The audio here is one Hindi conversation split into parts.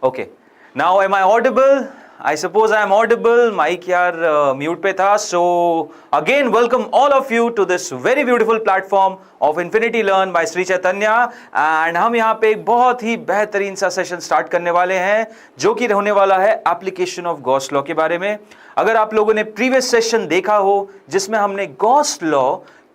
Okay. Now am I audible? I suppose I am audible. Mic यार mute पे था. So again welcome all of you to this very beautiful platform of Infinity Learn by Sri Chaitanya. And हम यहाँ पे एक बहुत ही बेहतरीन सा सेशन स्टार्ट करने वाले हैं जो कि होने वाला है एप्लीकेशन ऑफ गॉस लॉ के बारे में. अगर आप लोगों ने प्रीवियस सेशन देखा हो जिसमें हमने गॉस लॉ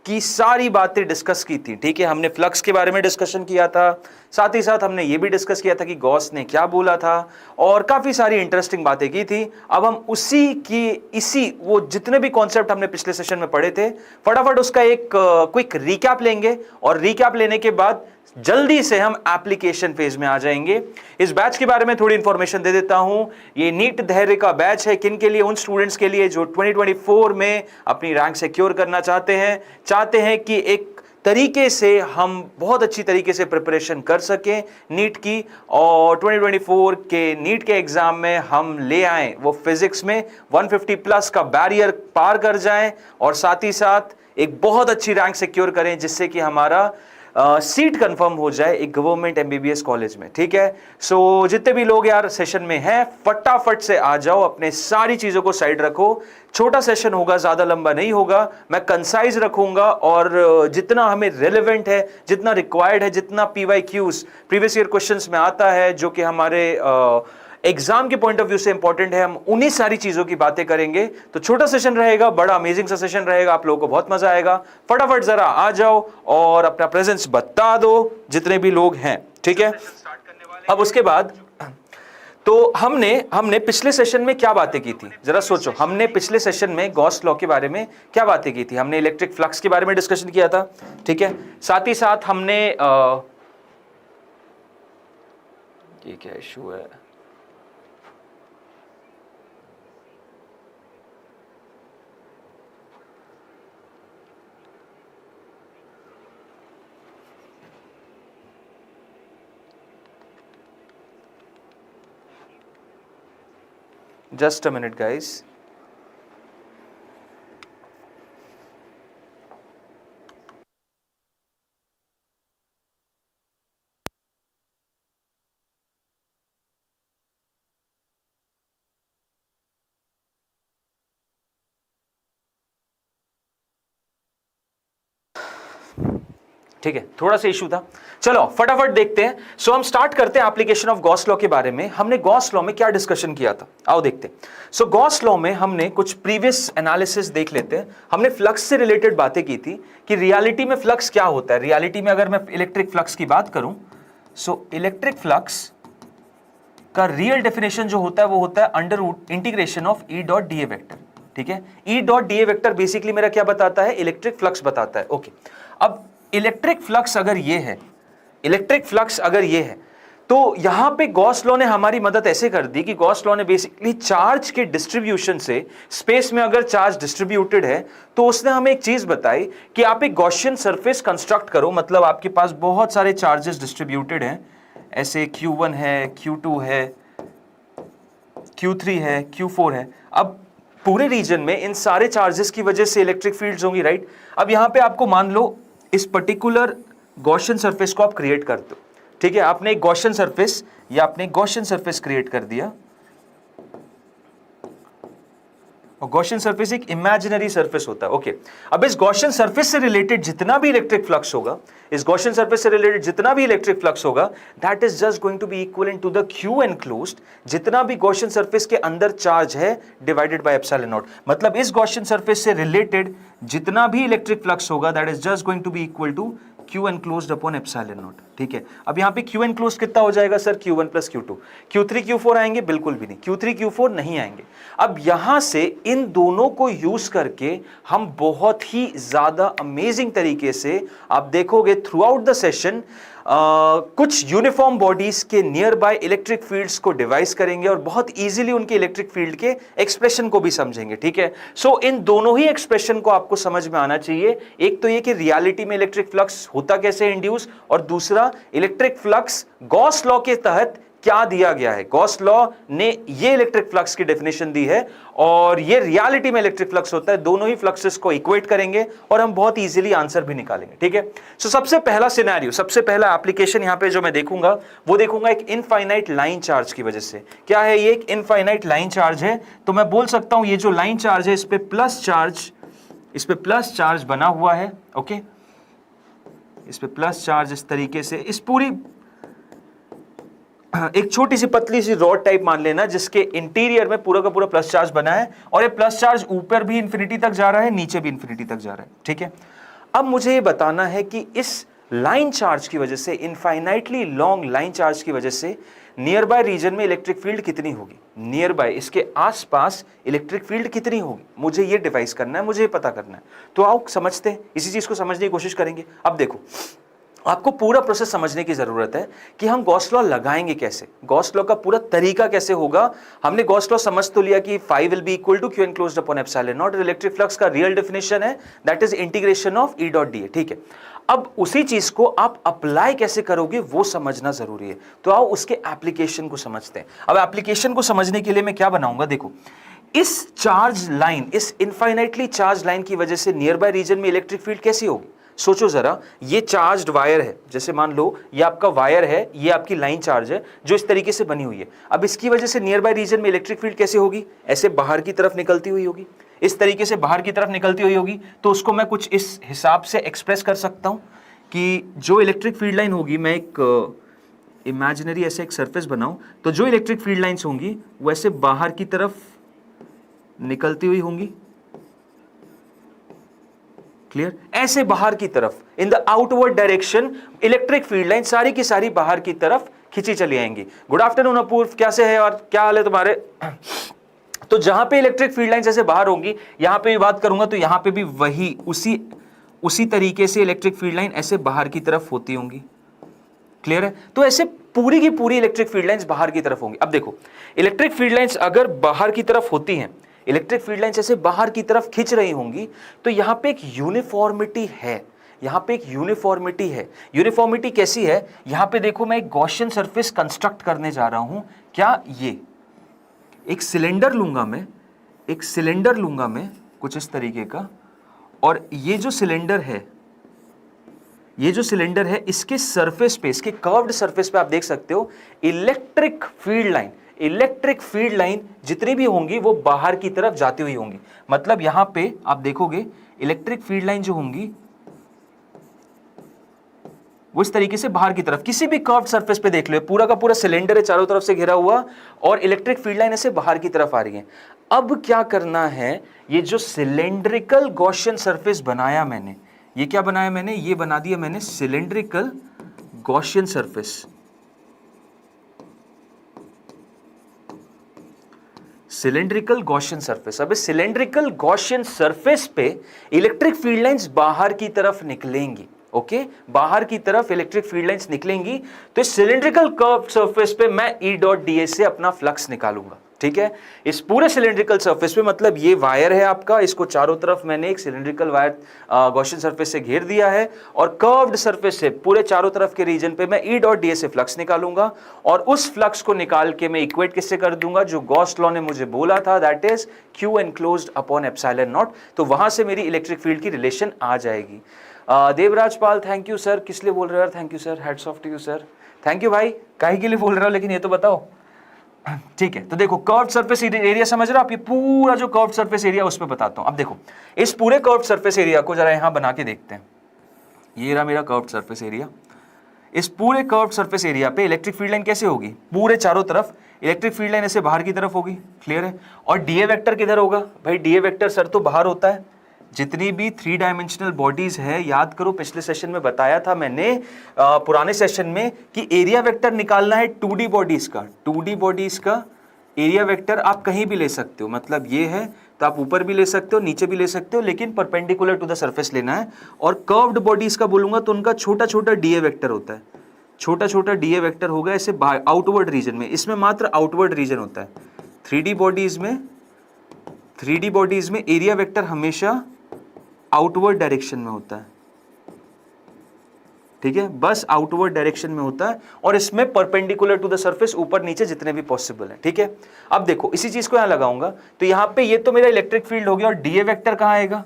की सारी बातें डिस्कस की थी, ठीक है, हमने फ्लक्स के बारे में डिस्कशन किया था, साथ ही साथ हमने ये भी डिस्कस किया था कि गॉस ने क्या बोला था और काफी सारी इंटरेस्टिंग बातें की थी. अब हम इसी वो जितने भी कॉन्सेप्ट हमने पिछले सेशन में पढ़े थे फटाफट उसका एक क्विक रिकैप लेंगे और रिकैप लेने के बाद जल्दी से हम एप्लीकेशन फेज में आ जाएंगे. इस बैच के बारे में थोड़ी इंफॉर्मेशन दे देता हूं. ये नीट धैर्य का बैच है. किन के लिए? उन स्टूडेंट्स के लिए जो 2024 में अपनी रैंक सिक्योर करना चाहते हैं कि एक तरीके से हम बहुत अच्छी तरीके से प्रिपरेशन कर सकें नीट की और 2024 के नीट के एग्जाम में हम ले आए वो फिजिक्स में 150 प्लस का बैरियर पार कर जाएं और साथ ही साथ एक बहुत अच्छी रैंक सिक्योर करें जिससे कि हमारा सीट कंफर्म हो जाए एक गवर्नमेंट एमबीबीएस कॉलेज में. ठीक है. सो जितने भी लोग यार सेशन में हैं फटाफट से आ जाओ, अपने सारी चीजों को साइड रखो. छोटा सेशन होगा, ज्यादा लंबा नहीं होगा, मैं कंसाइज रखूंगा और जितना हमें रेलेवेंट है, जितना रिक्वायर्ड है, जितना पीवाईक्यूज प्रीवियस ईयर क्वेश्चंस में आता है जो कि हमारे एग्जाम के पॉइंट ऑफ व्यू से इंपॉर्टेंट है, हम उन्हीं सारी चीजों की बातें करेंगे. तो छोटा सेशन रहेगा, बड़ा अमेजिंग सा सेशन रहेगा, आप लोगों को बहुत मजा आएगा. फटाफट जरा आ जाओ और अपना प्रेजेंस बता दो जितने भी लोग हैं. ठीक है. अब उसके बाद तो हमने पिछले सेशन में क्या बातें की थी, जरा सोचो. हमने पिछले सेशन में गॉस लॉ के बारे में क्या बातें की थी. हमने इलेक्ट्रिक फ्लक्स के बारे में डिस्कशन किया था. ठीक है. साथ ही साथ हमने ये क्या इशू है, just a minute guys. ठीक है, थोड़ा सा इशू था. चलो फटाफट देखते हैं. सो हम स्टार्ट करते हैं एप्लीकेशन ऑफ गॉस लॉ के बारे में. हमने गॉस लॉ में क्या डिस्कशन किया था, आओ देखते हैं. सो गॉस लॉ में हमने कुछ प्रीवियस एनालिसिस देख लेते हैं. हमने फ्लक्स से रिलेटेड बातें की थी कि रियलिटी में फ्लक्स क्या होता है. रियलिटी में अगर मैं इलेक्ट्रिक फ्लक्स की बात करूं, सो इलेक्ट्रिक फ्लक्स का रियल डेफिनेशन जो होता है वो होता है under root integration of E dot D A vector. ठीक है. E dot D A vector basically मेरा क्या बताता है, इलेक्ट्रिक फ्लक्स बताता है. ओके. अब इलेक्ट्रिक फ्लक्स अगर ये है तो यहां पे गॉस लॉ ने हमारी मदद ऐसे कर दी कि गॉस लॉ ने बेसिकली चार्ज के डिस्ट्रीब्यूशन से, स्पेस में अगर चार्ज डिस्ट्रीब्यूटेड है तो उसने हमें एक चीज बताई कि आप एक गॉसियन सरफेस कंस्ट्रक्ट करो. मतलब आपके पास बहुत सारे चार्जेस डिस्ट्रीब्यूटेड हैं, ऐसे Q1 है, Q2 है, Q3 है, Q4 है. अब पूरे रीजन में इन सारे चार्जेस की वजह से इलेक्ट्रिक फील्ड्स होंगी, राइट. अब यहां पे आपको मान लो इस पर्टिकुलर गॉसियन सरफेस को आप क्रिएट कर दो. ठीक है. आपने एक गॉसियन सरफेस क्रिएट कर दिया और गॉसियन सरफेस एक इमेजिनरी सरफेस होता है. ओके. अब इस गॉसियन सरफेस से रिलेटेड जितना भी इलेक्ट्रिक फ्लक्स होगा, that is just going to be equivalent to the Q enclosed, जितना भी गॉसियन सरफेस के अंदर चार्ज है डिवाइडेड बाय एप्सिलॉन नॉट. मतलब इस गॉसियन सरफेस से रिलेटेड जितना भी इलेक्ट्रिक फ्लक्स होगा that is just going to be equal to Q enclosed upon epsilon not. ठीक है. अब यहां पे Q enclosed कितना हो जाएगा sir, Q1 plus Q2. Q3 Q4 आएंगे? बिल्कुल भी नहीं, Q3 Q4 नहीं आएंगे. अब यहां से इन दोनों को यूज करके हम बहुत ही ज्यादा अमेजिंग तरीके से, आप देखोगे थ्रू आउट द सेशन, कुछ यूनिफॉर्म बॉडीज के नियर बाय इलेक्ट्रिक फील्ड्स को डिवाइस करेंगे और बहुत इजीली उनके इलेक्ट्रिक फील्ड के एक्सप्रेशन को भी समझेंगे. ठीक है. सो इन दोनों ही एक्सप्रेशन को आपको समझ में आना चाहिए. एक तो ये कि रियलिटी में इलेक्ट्रिक फ्लक्स होता कैसे इंड्यूस, और दूसरा इलेक्ट्रिक फ्लक्स गॉस लॉ के तहत क्या दिया गया है। गॉस लॉ ने ये इलेक्ट्रिक फ्लक्स की डेफिनेशन दी है और ये रियलिटी में इलेक्ट्रिक फ्लक्स होता है। दोनों ही फ्लक्सेस को इक्वेट करेंगे और हम बहुत इजीली आंसर भी निकालेंगे, ठीक है। सो सबसे पहला सिनेरियो, सबसे पहला एप्लीकेशन यहां पे जो मैं देखूंगा वो देखूंगा एक इनफाइनाइट लाइन चार्ज की वजह से। क्या है ये? एक इनफाइनाइट लाइन चार्ज है, तो मैं बोल सकता हूं ये जो लाइन चार्ज है इस पे प्लस चार्ज बना हुआ है। ओके, इस पे प्लस चार्ज इस तरीके से, इस पूरी एक छोटी सी पतली सी रॉड टाइप मान लेना जिसके इंटीरियर में पूरा का पूरा प्लस चार्ज बना है और ये प्लस चार्ज ऊपर भी इंफिनिटी तक जा रहा है, नीचे भी इंफिनिटी तक जा रहा है, ठीक है। अब मुझे ये बताना है कि इस लाइन चार्ज की वजह से, इनफाइनाइटली लॉन्ग लाइन चार्ज की वजह से नियर बाय रीजन में इलेक्ट्रिक फील्ड कितनी होगी, नियर बाय इसके आसपास इलेक्ट्रिक फील्ड कितनी होगी, मुझे ये डिवाइस करना है, मुझे ये पता करना है। तो आओ समझते हैं, इसी चीज को समझने की कोशिश करेंगे। अब देखो, आपको पूरा प्रोसेस समझने की जरूरत है कि हम गॉस लॉ लगाएंगे कैसे, गॉस लॉ का पूरा तरीका कैसे होगा। हमने गॉस लॉ समझ तो लिया कि phi will be equal to Q enclosed upon epsilon naught. Electric flux का रियल डेफिनेशन है that is integration of E dot D, ठीक है। अब उसी चीज को आप अप्लाई कैसे करोगे वो समझना जरूरी है। तो आओ उसके एप्लीकेशन को समझते हैं। अब एप्लीकेशन को समझने के लिए मैं क्या बनाऊंगा, देखो, इस चार्ज लाइन, इस इनफाइनाइटली चार्ज लाइन की वजह से नियर बाय रीजन में इलेक्ट्रिक फील्ड कैसी होगी। सोचो जरा, ये चार्ज्ड वायर है, जैसे मान लो ये आपका वायर है, ये आपकी लाइन चार्ज है जो इस तरीके से बनी हुई है। अब इसकी वजह से नियर बाय रीजन में इलेक्ट्रिक फील्ड कैसे होगी, ऐसे बाहर की तरफ निकलती हुई होगी, इस तरीके से बाहर की तरफ निकलती हुई होगी। तो उसको मैं कुछ इस हिसाब से एक्सप्रेस कर सकता हूं कि जो इलेक्ट्रिक फील्ड लाइन होगी, मैं एक इमेजिनरी ऐसे एक सरफेस बनाऊं, तो जो इलेक्ट्रिक फील्ड लाइंस होंगी वो ऐसे बाहर की तरफ निकलती हुई होंगी, क्लियर, ऐसे बाहर की तरफ, in the outward direction electric field line सारी की सारी बाहर की तरफ खींची चली आएंगी। गुड आफ्टरनून अपूर्व, कैसे है और क्या हाल है तुम्हारे। तो जहां पे इलेक्ट्रिक फील्ड लाइन ऐसे बाहर होंगी, यहां पे भी बात करूंगा तो यहां पे भी वही उसी तरीके से इलेक्ट्रिक फील्ड लाइन ऐसे बाहर की तरफ होती होंगी, क्लियर है। तो ऐसे पूरी की पूरी इलेक्ट्रिक फील्ड लाइंस बाहर की तरफ होंगी। अब देखो, इलेक्ट्रिक फील्ड लाइंस अगर बाहर की तरफ होती हैं, इलेक्ट्रिक फील्ड लाइंस ऐसे बाहर की तरफ खींच रही होंगी, तो यहां पे एक यूनिफॉर्मिटी है, यहां पे एक यूनिफॉर्मिटी है। यूनिफॉर्मिटी कैसी है, यहां पे देखो, मैं एक गॉसियन सरफेस कंस्ट्रक्ट करने जा रहा हूं। क्या, ये एक सिलेंडर लूंगा मैं, एक सिलेंडर लूंगा मैं कुछ इस तरीके का, और ये जो सिलेंडर है, ये जो सिलेंडर है, इसके सरफेस पे, इसके कर्व्ड सरफेस पे आप देख सकते हो electric field line, electric field line जितनी भी होंगी वो बाहर की तरफ जाती हुई होंगी। मतलब यहां पे आप देखोगे इलेक्ट्रिक फील्ड लाइन जो होंगी वो इस तरीके से बाहर की तरफ, किसी भी कर्व्ड सरफेस पे देख लो, पूरा का पूरा सिलेंडर है चारों तरफ से घिरा हुआ और इलेक्ट्रिक फील्ड लाइन ऐसे बाहर की तरफ आ रही है। अब क्या करना है, ये जो सिलेंड्रिकल गॉसियन सरफेस बनाया मैंने, ये क्या बनाया मैंने, ये बना दिया मैंने cylindrical Gaussian surface. Cylindrical Gaussian surface, अब इस सिलेंड्रिकल गॉसियन सरफेस पे इलेक्ट्रिक फील्ड लाइंस बाहर की तरफ निकलेंगी। ओके, बाहर की तरफ इलेक्ट्रिक फील्ड लाइंस निकलेंगी, तो इस सिलेंड्रिकल कर्व सरफेस पे मैं E डॉट ds से अपना फ्लक्स निकालूंगा, ठीक है। इस पूरे सिलेंड्रिकल सरफेस पे, मतलब ये वायर है आपका, इसको चारों तरफ मैंने एक सिलेंड्रिकल वायर गॉसियन सरफेस से घेर दिया है और कर्व्ड सरफेस से पूरे चारों तरफ के रीजन पे मैं E डॉट ds से फ्लक्स निकालूंगा और उस फ्लक्स को निकाल के मैं इक्वेट किससे कर दूंगा, जो गॉस लॉ ने मुझे बोला था, that is Q enclosed upon epsilon naught. तो वहां से मेरी इलेक्ट्रिक फील्ड की रिलेशन आ जाएगी। Devraj Pal, thank you sir, किस लिए बोल रहे हो, thank you sir, heads off to you sir, thank you भाई, काहे के लिए बोल रहे हो लेकिन ये तो बताओ, ठीक है। तो देखो, कर्व्ड सरफेस एरिया समझ रहे हो आप, ये पूरा जो कर्व्ड सरफेस एरिया उस पर बताता हूं। अब देखो, इस पूरे कर्व्ड सरफेस एरिया को जरा यहां बना के देखते हैं। ये रहा मेरा कर्व्ड सरफेस एरिया। इस पूरे कर्व्ड सरफेस एरिया पे इलेक्ट्रिक फील्ड लाइन कैसे होगी, पूरे चारों तरफ इलेक्ट्रिक फील्ड लाइन ऐसे बाहर की तरफ होगी, क्लियर है। और डीए वेक्टर किधर होगा भाई, डीए वेक्टर सर तो बाहर होता है। जितनी भी 3 डायमेंशनल बॉडीज है, याद करो पिछले सेशन में बताया था मैंने, पुराने सेशन में, कि एरिया वेक्टर निकालना है 2D बॉडीज का। 2D बॉडीज का एरिया वेक्टर आप कहीं भी ले सकते हो, मतलब ये है तो आप ऊपर भी ले सकते हो, नीचे भी ले सकते हो, लेकिन परपेंडिकुलर टू द सरफेस लेना है। और कर्व्ड बॉडीज का बोलूंगा तो उनका छोटा छोटा डीए वेक्टर होता है, छोटा छोटा डीए वेक्टर होगा ऐसे आउटवर्ड रीजन में, इसमें मात्र आउटवर्ड रीजन होता है। 3D बॉडीज में एरिया वेक्टर हमेशा आउटवर्ड डायरेक्शन में होता है, ठीक है, बस आउटवर्ड डायरेक्शन में होता है और इसमें परपेंडिकुलर टू द सरफेस ऊपर नीचे जितने भी पॉसिबल है। ठीक है, अब देखो इसी चीज को यहां लगाऊंगा तो यहां पे ये तो मेरा इलेक्ट्रिक फील्ड हो गया और डीए वेक्टर कहां आएगा,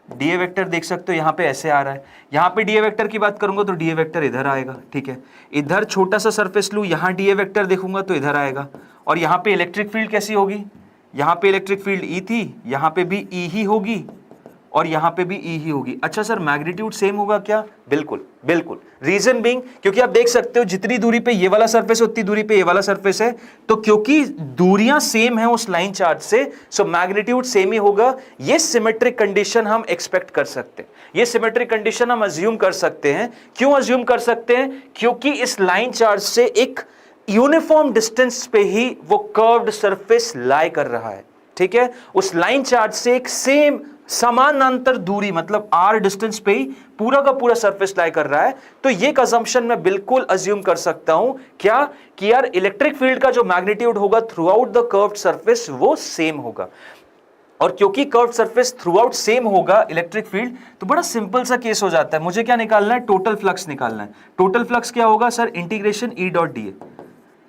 डीए वेक्टर देख सकते हो यहां पे ऐसे आ रहा है, यहां पे डीए वेक्टर की बात करूंगा तो डीए वेक्टर इधर आएगा। ठीक है, इधर छोटा सा सरफेस लू, यहां डीए वेक्टर देखूंगा तो इधर आएगा और यहां पे इलेक्ट्रिक फील्ड कैसी होगी, यहां पे इलेक्ट्रिक फील्ड ई थी, यहां पे भी ई ही होगी और यहां पे भी ई ही होगी। अच्छा सर मैग्नीट्यूड सेम होगा क्या, बिल्कुल बिल्कुल, रीजन बीइंग क्योंकि आप देख सकते हो जितनी दूरी पे ये वाला सरफेस है उतनी दूरी पे ये वाला सरफेस है, तो क्योंकि दूरियां सेम है उस लाइन चार्ज से, सो मैग्नीट्यूड सेम ही होगा। ये सिमेट्रिक कंडीशन हम एक्सपेक्ट कर सकते हैं, ये सिमेट्रिक कंडीशन हम अज्यूम कर सकते हैं। क्यों अज्यूम कर सकते हैं, क्योंकि इस लाइन चार्ज से एक यूनिफॉर्म डिस्टेंस पे ही वो कर्व्ड सरफेस लाई कर रहा है। ठीक है, उस लाइन चार्ज से एक सेम समानांतर दूरी मतलब आर डिस्टेंस पे ही पूरा का पूरा सरफेस लाई कर रहा है। तो ये असम्पशन मैं बिल्कुल अज्यूम कर सकता हूं क्या, कि यार इलेक्ट्रिक फील्ड का जो मैग्नीट्यूड होगा throughout the curved surface वो सेम होगा। और क्योंकि curved surface through out same होगा इलेक्ट्रिक फील्ड, तो बड़ा सिंपल सा केस हो जाता है। मुझे क्या निकालना है, टोटल फ्लक्स निकालना है। टोटल फ्लक्स क्या होगा sir, integration E dot D A.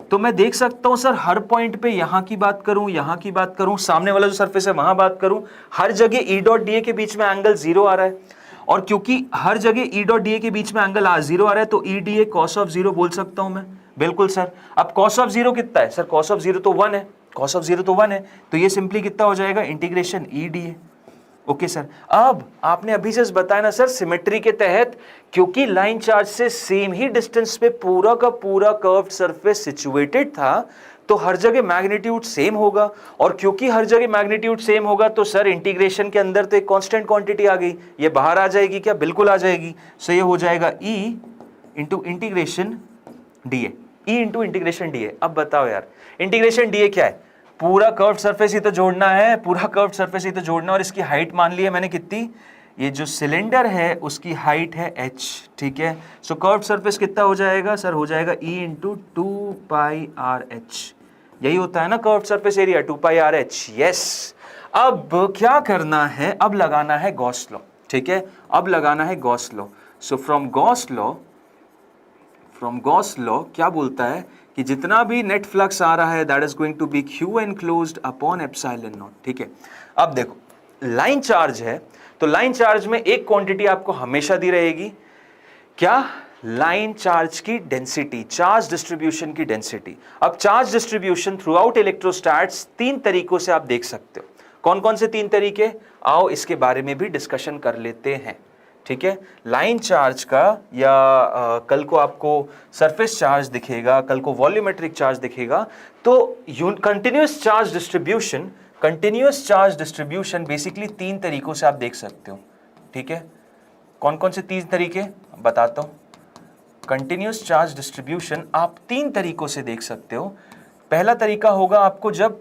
तो मैं देख सकता हूं सर हर पॉइंट पे यहां की बात करूं, यहां की बात करूं, सामने वाला जो सरफेस है वहां बात करूं, हर जगह ई डॉट डी ए के बीच में एंगल 0 आ रहा है। और क्योंकि हर जगह ई डॉट डी ए के बीच में एंगल 0 आ रहा है तो E D A cos of 0 बोल सकता हूं मैं, बिल्कुल सर। अब कॉस ऑफ 0 कितना है सर, कॉस ऑफ 0 तो 1 है, कॉस ऑफ 0 तो 1 है, तो ये सिंपली कितना हो जाएगा, integration E D A. Okay sir, अब आपने अभी जस्ट बताया ना सर सिमेट्री के तहत, क्योंकि लाइन चार्ज से सेम ही डिस्टेंस पे पूरा का पूरा कर्व्ड सरफेस सिचुएटेड था, तो हर जगह मैग्नीट्यूड सेम होगा। और क्योंकि हर जगह मैग्नीट्यूड सेम होगा तो सर इंटीग्रेशन के अंदर तो एक कांस्टेंट क्वांटिटी आ गई, ये बाहर आ जाएगी क्या, बिल्कुल आ जाएगी। सो ये हो जाएगा E into integration D A, E into integration D A. अब बताओ यार इंटीग्रेशन डी ए क्या है, पूरा कर्व्ड सरफेस ही तो जोड़ना है, पूरा कर्व्ड सरफेस ही तो जोड़ना है। और इसकी हाइट मान ली है मैंने कितनी, ये जो सिलेंडर है उसकी हाइट है h। ठीक है, सो कर्व्ड सरफेस कितना हो जाएगा सर, हो जाएगा E इंटू 2πr/h। यही होता है ना curved surface area, 2πr/h। Yes, अब क्या करना है, अब लगाना है गॉस लॉ। ठीक है, अब लगाना है Gauss law. So from Gauss law क्या बोलता है कि जितना भी नेट फ्लक्स आ रहा है that is going to be Q enclosed upon epsilon not. ठीक है, अब देखो लाइन चार्ज है तो लाइन चार्ज में एक क्वांटिटी आपको हमेशा दी रहेगी, क्या, लाइन चार्ज की डेंसिटी, चार्ज डिस्ट्रीब्यूशन की डेंसिटी। अब चार्ज डिस्ट्रीब्यूशन थ्रू आउट इलेक्ट्रोस्टैट्स 3 तरीकों से आप देख सकते हो। कौन कौन से 3 तरीके, आओ इसके बारे में भी डिस्कशन कर लेते हैं। ठीक है, लाइन चार्ज का या कल को आपको सरफेस चार्ज दिखेगा, कल को वॉल्यूमेट्रिक चार्ज दिखेगा, तो कंटिन्यूअस चार्ज डिस्ट्रीब्यूशन बेसिकली 3 तरीकों से आप देख सकते हो। ठीक है, कौन कौन से 3 तरीके बताता हूं। कंटिन्यूअस चार्ज डिस्ट्रीब्यूशन आप 3 तरीकों से देख सकते हो। पहला तरीका होगा आपको जब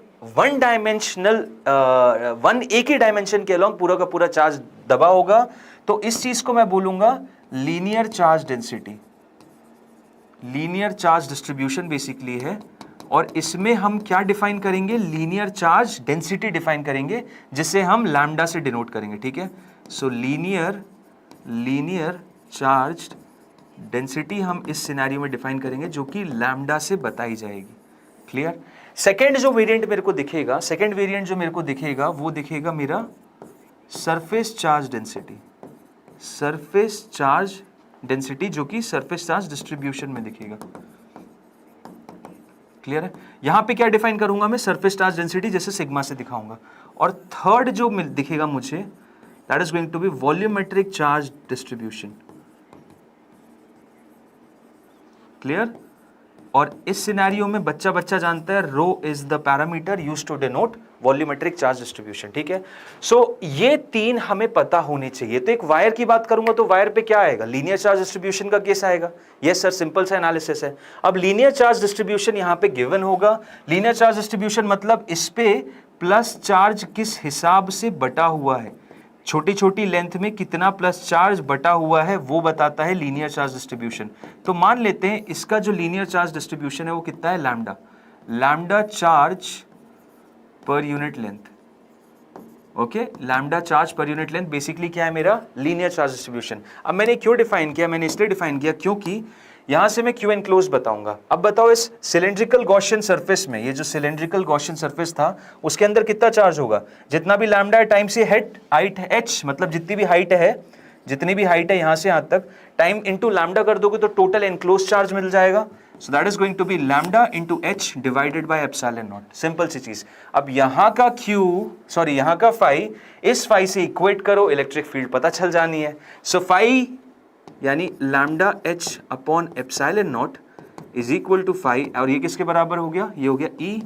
एक ही डायमेंशन के अलॉन्ग पूरा का पूरा चार्ज दबा होगा, तो इस चीज को मैं बोलूंगा linear charge density, linear charge distribution basically है। और इसमें हम क्या डिफाइन करेंगे, लीनियर चार्ज डेंसिटी डिफाइन करेंगे, जिसे हम लैम्डा से डिनोट करेंगे। ठीक है, सो लीनियर चार्ज डेंसिटी हम इस सिनेरियो में डिफाइन करेंगे जो कि लैम्डा से बताई जाएगी। क्लियर। सेकेंड जो वेरिएंट मेरे को दिखेगा, सेकेंड वेरिएंट जो मेरे को दिखेगा वो दिखेगा मेरा surface charge density, surface charge density जो कि सरफेस चार्ज डिस्ट्रीब्यूशन में दिखेगा। क्लियर है, यहां पे क्या डिफाइन करूंगा मैं, सरफेस चार्ज डेंसिटी जैसे सिग्मा से दिखाऊंगा। और थर्ड जो दिखेगा मुझे that is going to be volumetric charge distribution. Clear. और इस सिनेरियो में बच्चा जानता है rho is the parameter used to denote volumetric charge distribution. ठीक है, सो ये 3 हमें पता होने चाहिए। तो एक वायर की बात करूंगा तो वायर पे क्या आएगा, लीनियर चार्ज डिस्ट्रीब्यूशन का केस आएगा। यस सर, सिंपल सा एनालिसिस है। अब लीनियर चार्ज डिस्ट्रीब्यूशन यहां पे गिवन होगा। लीनियर चार्ज डिस्ट्रीब्यूशन मतलब इस पे प्लस चार्ज किस हिसाब से बटा हुआ है, छोटी छोटी लेंथ में कितना प्लस चार्ज बटा हुआ है वो बताता है लीनियर चार्ज डिस्ट्रीब्यूशन। तो मान लेते हैं इसका जो लीनियर चार्ज डिस्ट्रीब्यूशन है वो कितना है, lambda, lambda charge per unit length. Okay, lambda charge per unit length basically क्या है मेरा, लीनियर चार्ज डिस्ट्रीब्यूशन। अब मैंने क्यों डिफाइन किया, मैंने इसलिए डिफाइन किया क्योंकि यहां से मैं क्यू एनक्लोज बताऊंगा। अब बताओ इस सिलेंड्रिकल गॉसियन सरफेस में, ये जो सिलेंड्रिकल गॉसियन सरफेस था उसके अंदर कितना चार्ज होगा, जितना भी लैम्डा है टाइम्स ये हाइट h, मतलब जितनी भी हाइट है यहां से यहां तक, टाइम इंटू लैम्डा कर दोगे तो टोटल एनक्लोज चार्ज मिल जाएगा। So that is going to be lambda into h divided by epsilon not. Simple सी चीज। अब यहाँ का फाई इस फाई से इक्वेट करो, इलेक्ट्रिक फील्ड पता चल जानी है। सो फाई यानी lambda h upon epsilon naught is equal to phi, और ये किसके बराबर हो गया, ये हो गया E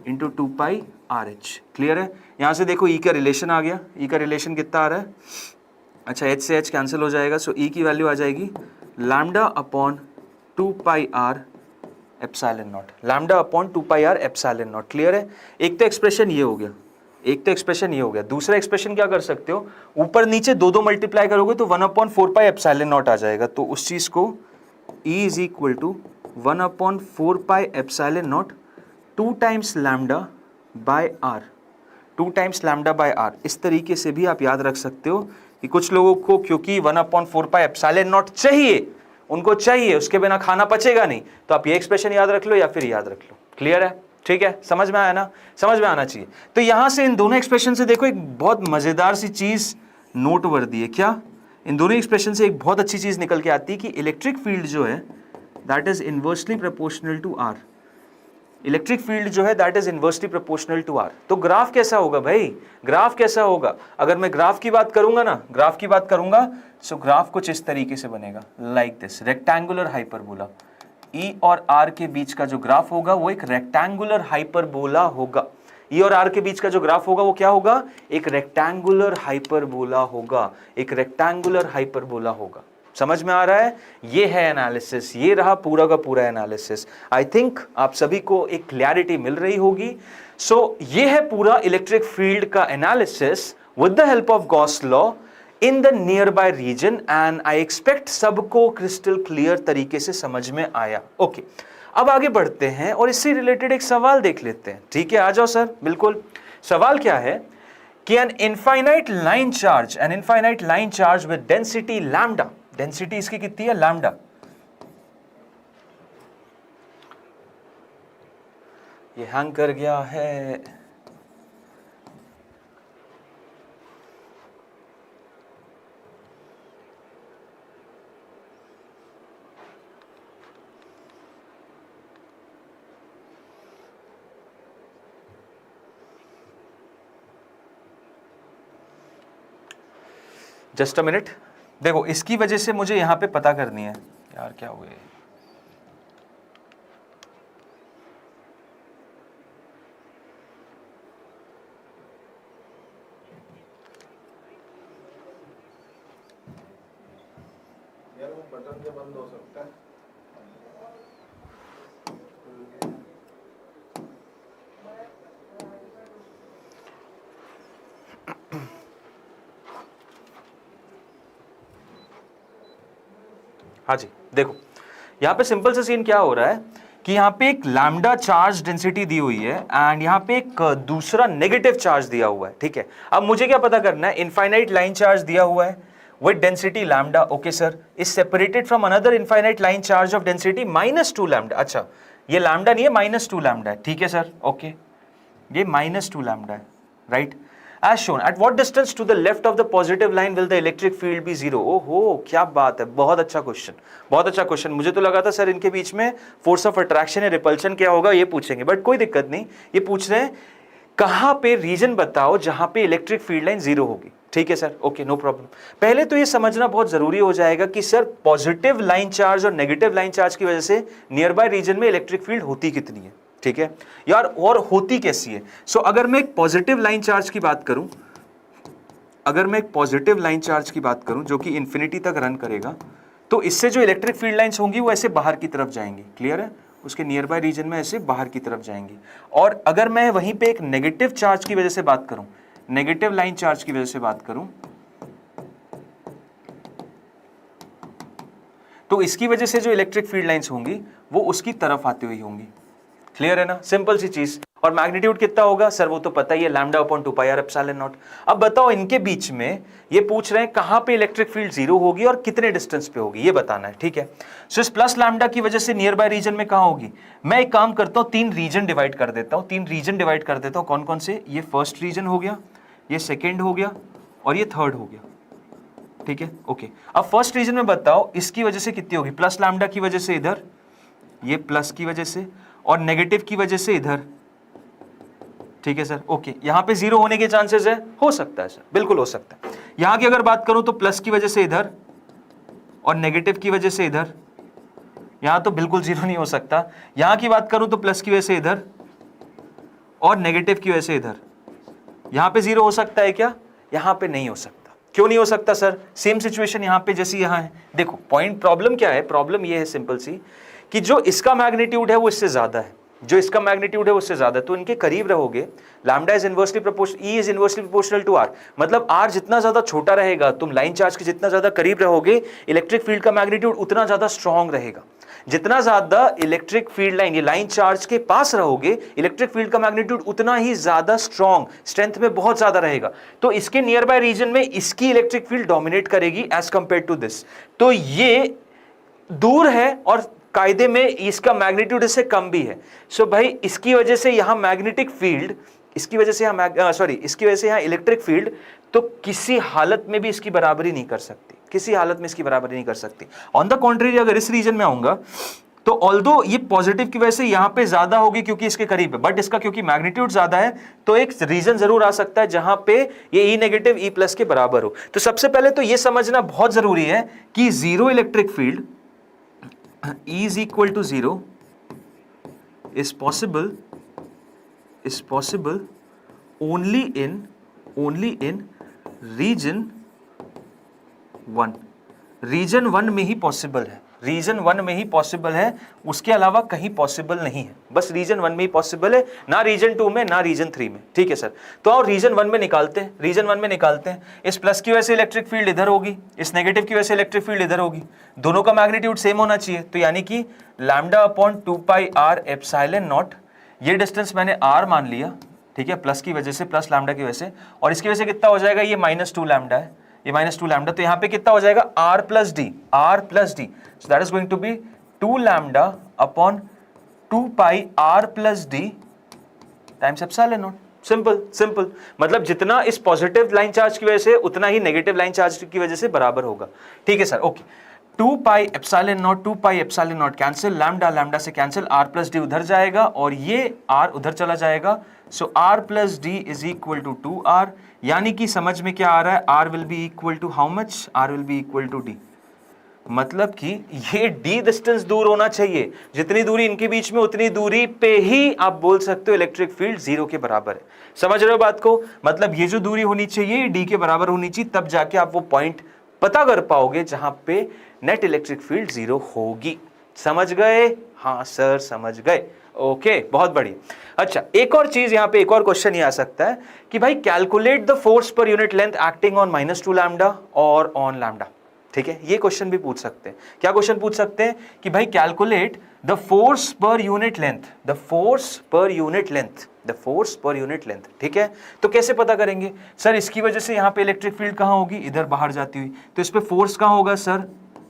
इंटू 2 पाई RH। क्लियर है? यहां से देखो E का रिलेशन आ गया, E का रिलेशन कितना आ रहा है, अच्छा H से H कैंसिल हो जाएगा, सो E की वैल्यू आ जाएगी lambda upon 2 pi R epsilon naught, lambda upon 2 pi R epsilon naught. Clear है? एक तो एक्सप्रेशन ये हो गया, दूसरा एक्सप्रेशन क्या कर सकते हो, ऊपर नीचे दो मल्टीप्लाई करोगे तो 1/4 पाई एप्सिलॉन नॉट आ जाएगा। तो उस चीज को E is equal to 1/4 pi epsilon naught 2 times lambda by R, 2 times lambda by R। इस तरीके से भी आप याद रख सकते हो कि कुछ लोगों को क्योंकि 1/4 पाई एप्सिलॉन नॉट चाहिए, उनको चाहिए, उसके बिना खाना पचेगा नहीं, तो आप ये एक्सप्रेशन याद रख लो या फिर याद रख लो। क्लियर है? ठीक है, समझ में आया ना, समझ में आना चाहिए। तो यहां से इन दोनों एक्सप्रेशन से देखो एक बहुत मजेदार सी चीज नोटवर्दी है। क्या? इन दोनों एक्सप्रेशन से एक बहुत अच्छी चीज निकल के आती है कि इलेक्ट्रिक फील्ड जो है that is inversely proportional to R, electric field जो है that is inversely proportional to R। तो ग्राफ कैसा होगा भाई, ग्राफ कैसा होगा, अगर मैं ग्राफ की बात करूंगा सो ग्राफ कुछ इस तरीके से बनेगा, like this, rectangular hyperbola. E और R के बीच का जो ग्राफ होगा वो एक रेक्टेंगुलर हाइपरबोला होगा। E और R के बीच का जो ग्राफ होगा वो क्या होगा, एक रेक्टेंगुलर हाइपरबोला होगा, एक रेक्टेंगुलर हाइपरबोला होगा। समझ में आ रहा है? ये है एनालिसिस, ये रहा पूरा का पूरा एनालिसिस। आई थिंक आप सभी को एक क्लैरिटी मिल रही होगी। सो ये है पूरा इलेक्ट्रिक फील्ड का analysis with the help of Gauss law in the nearby region, and I expect सबको क्रिस्टल क्लियर तरीके से समझ में आया। ओके, अब आगे बढ़ते हैं और इससे रिलेटेड एक सवाल देख लेते हैं। ठीक है, आ जाओ सर। बिल्कुल, सवाल क्या है कि an infinite line charge with density lambda, density इसकी कितनी है, लैम्डा, ये हैंग कर गया है, जस्ट अ मिनट। देखो इसकी वजह से मुझे यहां पे पता करनी है यार क्या हुआ है। यार वो बटन से बंद हो सकता है। हाँ जी, देखो यहाँ पे सिंपल सा सीन क्या हो रहा है कि यहाँ पे एक लैम्डा चार्ज डेंसिटी दी हुई है एंड यहाँ पे एक दूसरा नेगेटिव चार्ज दिया हुआ है। ठीक है, अब मुझे क्या पता करना है, इनफाइनाइट लाइन चार्ज दिया हुआ है with density lambda, okay sir, is separated from another infinite line charge of density -2 lambda. अच्छा, ये लैम्डा नहीं है, -2 लैम्डा है। ठीक है सर, ओके, ये -2 लैम्डा है, right. As shown, at what distance to the left of the positive line will the electric field be 0? ओहो, क्या बात है, बहुत अच्छा क्वेश्चन, बहुत अच्छा क्वेश्चन। मुझे तो लगा था सर इनके बीच में फोर्स ऑफ अट्रैक्शन या रिपल्शन क्या होगा ये पूछेंगे, बट कोई दिक्कत नहीं, ये पूछ रहे हैं कहां पे रीजन बताओ जहां पे इलेक्ट्रिक फील्ड लाइन 0 होगी। ठीक है सर, ओके, नो प्रॉब्लम। पहले तो ये समझना बहुत जरूरी हो जाएगा कि सर पॉजिटिव लाइन चार्ज और नेगेटिव लाइन चार्ज की वजह से नियर बाय रीजन में इलेक्ट्रिक फील्ड होती कितनी है। ठीक है यार, और होती कैसी है। सो अगर मैं एक पॉजिटिव लाइन चार्ज की बात करूं, अगर मैं एक पॉजिटिव लाइन चार्ज की बात करूं जो कि इंफिनिटी तक रन करेगा, तो इससे जो इलेक्ट्रिक फील्ड लाइंस होंगी वो ऐसे बाहर की तरफ जाएंगी। क्लियर है? उसके नियर बाय रीजन में ऐसे बाहर की तरफ जाएंगी। और अगर मैं वहीं पे एक नेगेटिव चार्ज की वजह से बात करूं, नेगेटिव लाइन चार्ज की वजह से बात करूं, तो इसकी वजह से जो इलेक्ट्रिक फील्ड लाइंस होंगी वो उसकी तरफ आती हुई होंगी। क्लियर है ना, सिंपल सी चीज। और मैग्नीट्यूड कितना होगा सर, वो तो पता ही है, lambda upon 2 pi R epsilon naught. अब बताओ इनके बीच में ये पूछ रहे हैं कहां पे इलेक्ट्रिक फील्ड जीरो होगी और कितने डिस्टेंस पे होगी, ये बताना है, ठीक है। सो इस प्लस लैम्डा की वजह से नियर बाय रीजन में कहां होगी, मैं एक काम करता हूं, 3 रीजन डिवाइड कर देता हूं, 3 रीजन डिवाइड कर देता हूं। कौन कौन से, ये फर्स्ट रीजन हो गया, ये सेकेंड हो गया और ये थर्ड हो गया, ठीक है, ओके। अब फर्स्ट रीजन में बताओ इसकी वजह से कितनी होगी, प्लस लैम्डा की वजह से इधर, ये प्लस की वजह से, और नेगेटिव की वजह से इधर, ठीक है सर, ओके। यहां पे जीरो होने के चांसेस है, हो सकता है सर, बिल्कुल हो सकता है। यहां की अगर बात करूं तो प्लस की वजह से इधर और नेगेटिव की वजह से इधर, यहां तो बिल्कुल जीरो नहीं हो सकता। यहां की बात करूं तो प्लस की वजह से इधर और नेगेटिव की वजह से इधर, यहां पे जीरो हो सकता है क्या, यहां पे नहीं हो सकता। क्यों नहीं हो सकता सर, सेम सिचुएशन यहां पे जैसी यहां है। देखो पॉइंट, प्रॉब्लम क्या है, प्रॉब्लम ये है सिंपल सी कि जो इसका मैग्नीट्यूड है वो इससे ज्यादा है, जो इसका मैग्नीट्यूड है उससे ज्यादा, तो इनके करीब रहोगे। Lambda is inversely proportional, E is inversely proportional to R, मतलब आर जितना ज्यादा छोटा रहेगा, तुम लाइन चार्ज के जितना ज्यादा करीब रहोगे, इलेक्ट्रिक फील्ड का मैग्नीट्यूड उतना ज्यादा स्ट्रांग रहेगा। जितना ज्यादा इलेक्ट्रिक फील्ड लाइन, ये लाइन चार्ज के पास रहोगे, इलेक्ट्रिक फील्ड का मैग्नीट्यूड उतना ही ज्यादा स्ट्रांग, स्ट्रेंथ में बहुत ज्यादा रहेगा। तो इसके नियर बाय रीजन में इसकी इलेक्ट्रिक फील्ड डोमिनेट करेगी एज कंपेयर टू दिस। तो ये दूर है और कायदे में इसका मैग्नीट्यूड इससे कम भी है। सो भाई इसकी वजह से यहां मैग्नेटिक फील्ड, इसकी वजह से यहां इसकी वजह से यहां इलेक्ट्रिक फील्ड तो किसी हालत में भी इसकी बराबरी नहीं कर सकती, किसी हालत में इसकी बराबरी नहीं कर सकती। ऑन द कॉन्ट्रेरी अगर इस रीजन में आऊंगा तो ऑल्दो ये पॉजिटिव की वजह से यहां पे ज्यादा होगी क्योंकि इसके करीब है, बट इसका क्योंकि मैग्नीट्यूड ज्यादा है तो एक रीजन जरूर आ सकता है जहां पे ये ई नेगेटिव ई प्लस के बराबर हो। तो सबसे पहले तो ये समझना बहुत जरूरी है कि zero electric field E is equal to 0 is possible only in region 1। Reason 1 में ही पॉसिबल है, रीजन 1 में ही पॉसिबल है, उसके अलावा कहीं पॉसिबल नहीं है, बस रीजन 1 में ही पॉसिबल है, ना रीजन 2 में ना रीजन 3 में, ठीक है सर। तो और रीजन 1 में निकालते हैं, रीजन 1 में निकालते हैं। इस प्लस की वजह से इलेक्ट्रिक फील्ड इधर होगी, इस नेगेटिव की वजह से इलेक्ट्रिक फील्ड इधर होगी, दोनों का मैग्नीट्यूड सेम होना चाहिए, तो यानी कि lambda upon 2 pi R epsilon naught, ये डिस्टेंस मैंने आर मान लिया, ठीक है, प्लस की वजह से, प्लस लैम्डा की वजह से, और इसकी वजह से कितना हो जाएगा, ये -2 लैम्डा है, ये -2 लैम्डा, तो यहाँ पे कितना हो जाएगा r plus D, so that is going to be 2 lambda upon 2 pi r plus D times epsilon not. Simple simple, मतलब जितना इस पॉजिटिव लाइन चार्ज की वजह से उतना ही नेगेटिव लाइन चार्ज की वजह से बराबर होगा, ठीक है sir, okay. 2 pi epsilon naught cancel, lambda से कैंसिल, r प्लस डी उधर जाएगा और ये r उधर चला जाएगा, so r plus D is equal to 2r, यानी कि समझ में क्या आ रहा है, r will be equal to how much, r will be equal to d, मतलब कि ये d डिस्टेंस दूर होना चाहिए, जितनी दूरी इनके बीच में उतनी दूरी पे ही आप बोल सकते हो इलेक्ट्रिक फील्ड जीरो के बराबर है। समझ रहे हो बात को, मतलब ये जो दूरी होनी चाहिए d के बराबर होनी चाहिए, तब जाके आप वो पॉइंट पता कर पाओगे जहां पे नेट इलेक्ट्रिक फील्ड जीरो होगी। समझ गए, हाँ सर समझ गए, ओके, बहुत बढ़िया। अच्छा, एक और चीज यहां पे, एक और क्वेश्चन ये आ सकता है कि भाई calculate the force per unit length acting on -2 lambda और ऑन लैम्डा, ठीक है, ये क्वेश्चन भी पूछ सकते हैं। क्या क्वेश्चन पूछ सकते हैं कि भाई calculate the force per unit length, the force per unit length, the force per unit length, ठीक है। तो कैसे पता करेंगे सर, इसकी वजह से यहां पे इलेक्ट्रिक फील्ड कहां होगी, इधर बाहर जाती हुई, तो इस पे फोर्स कहां होगा सर,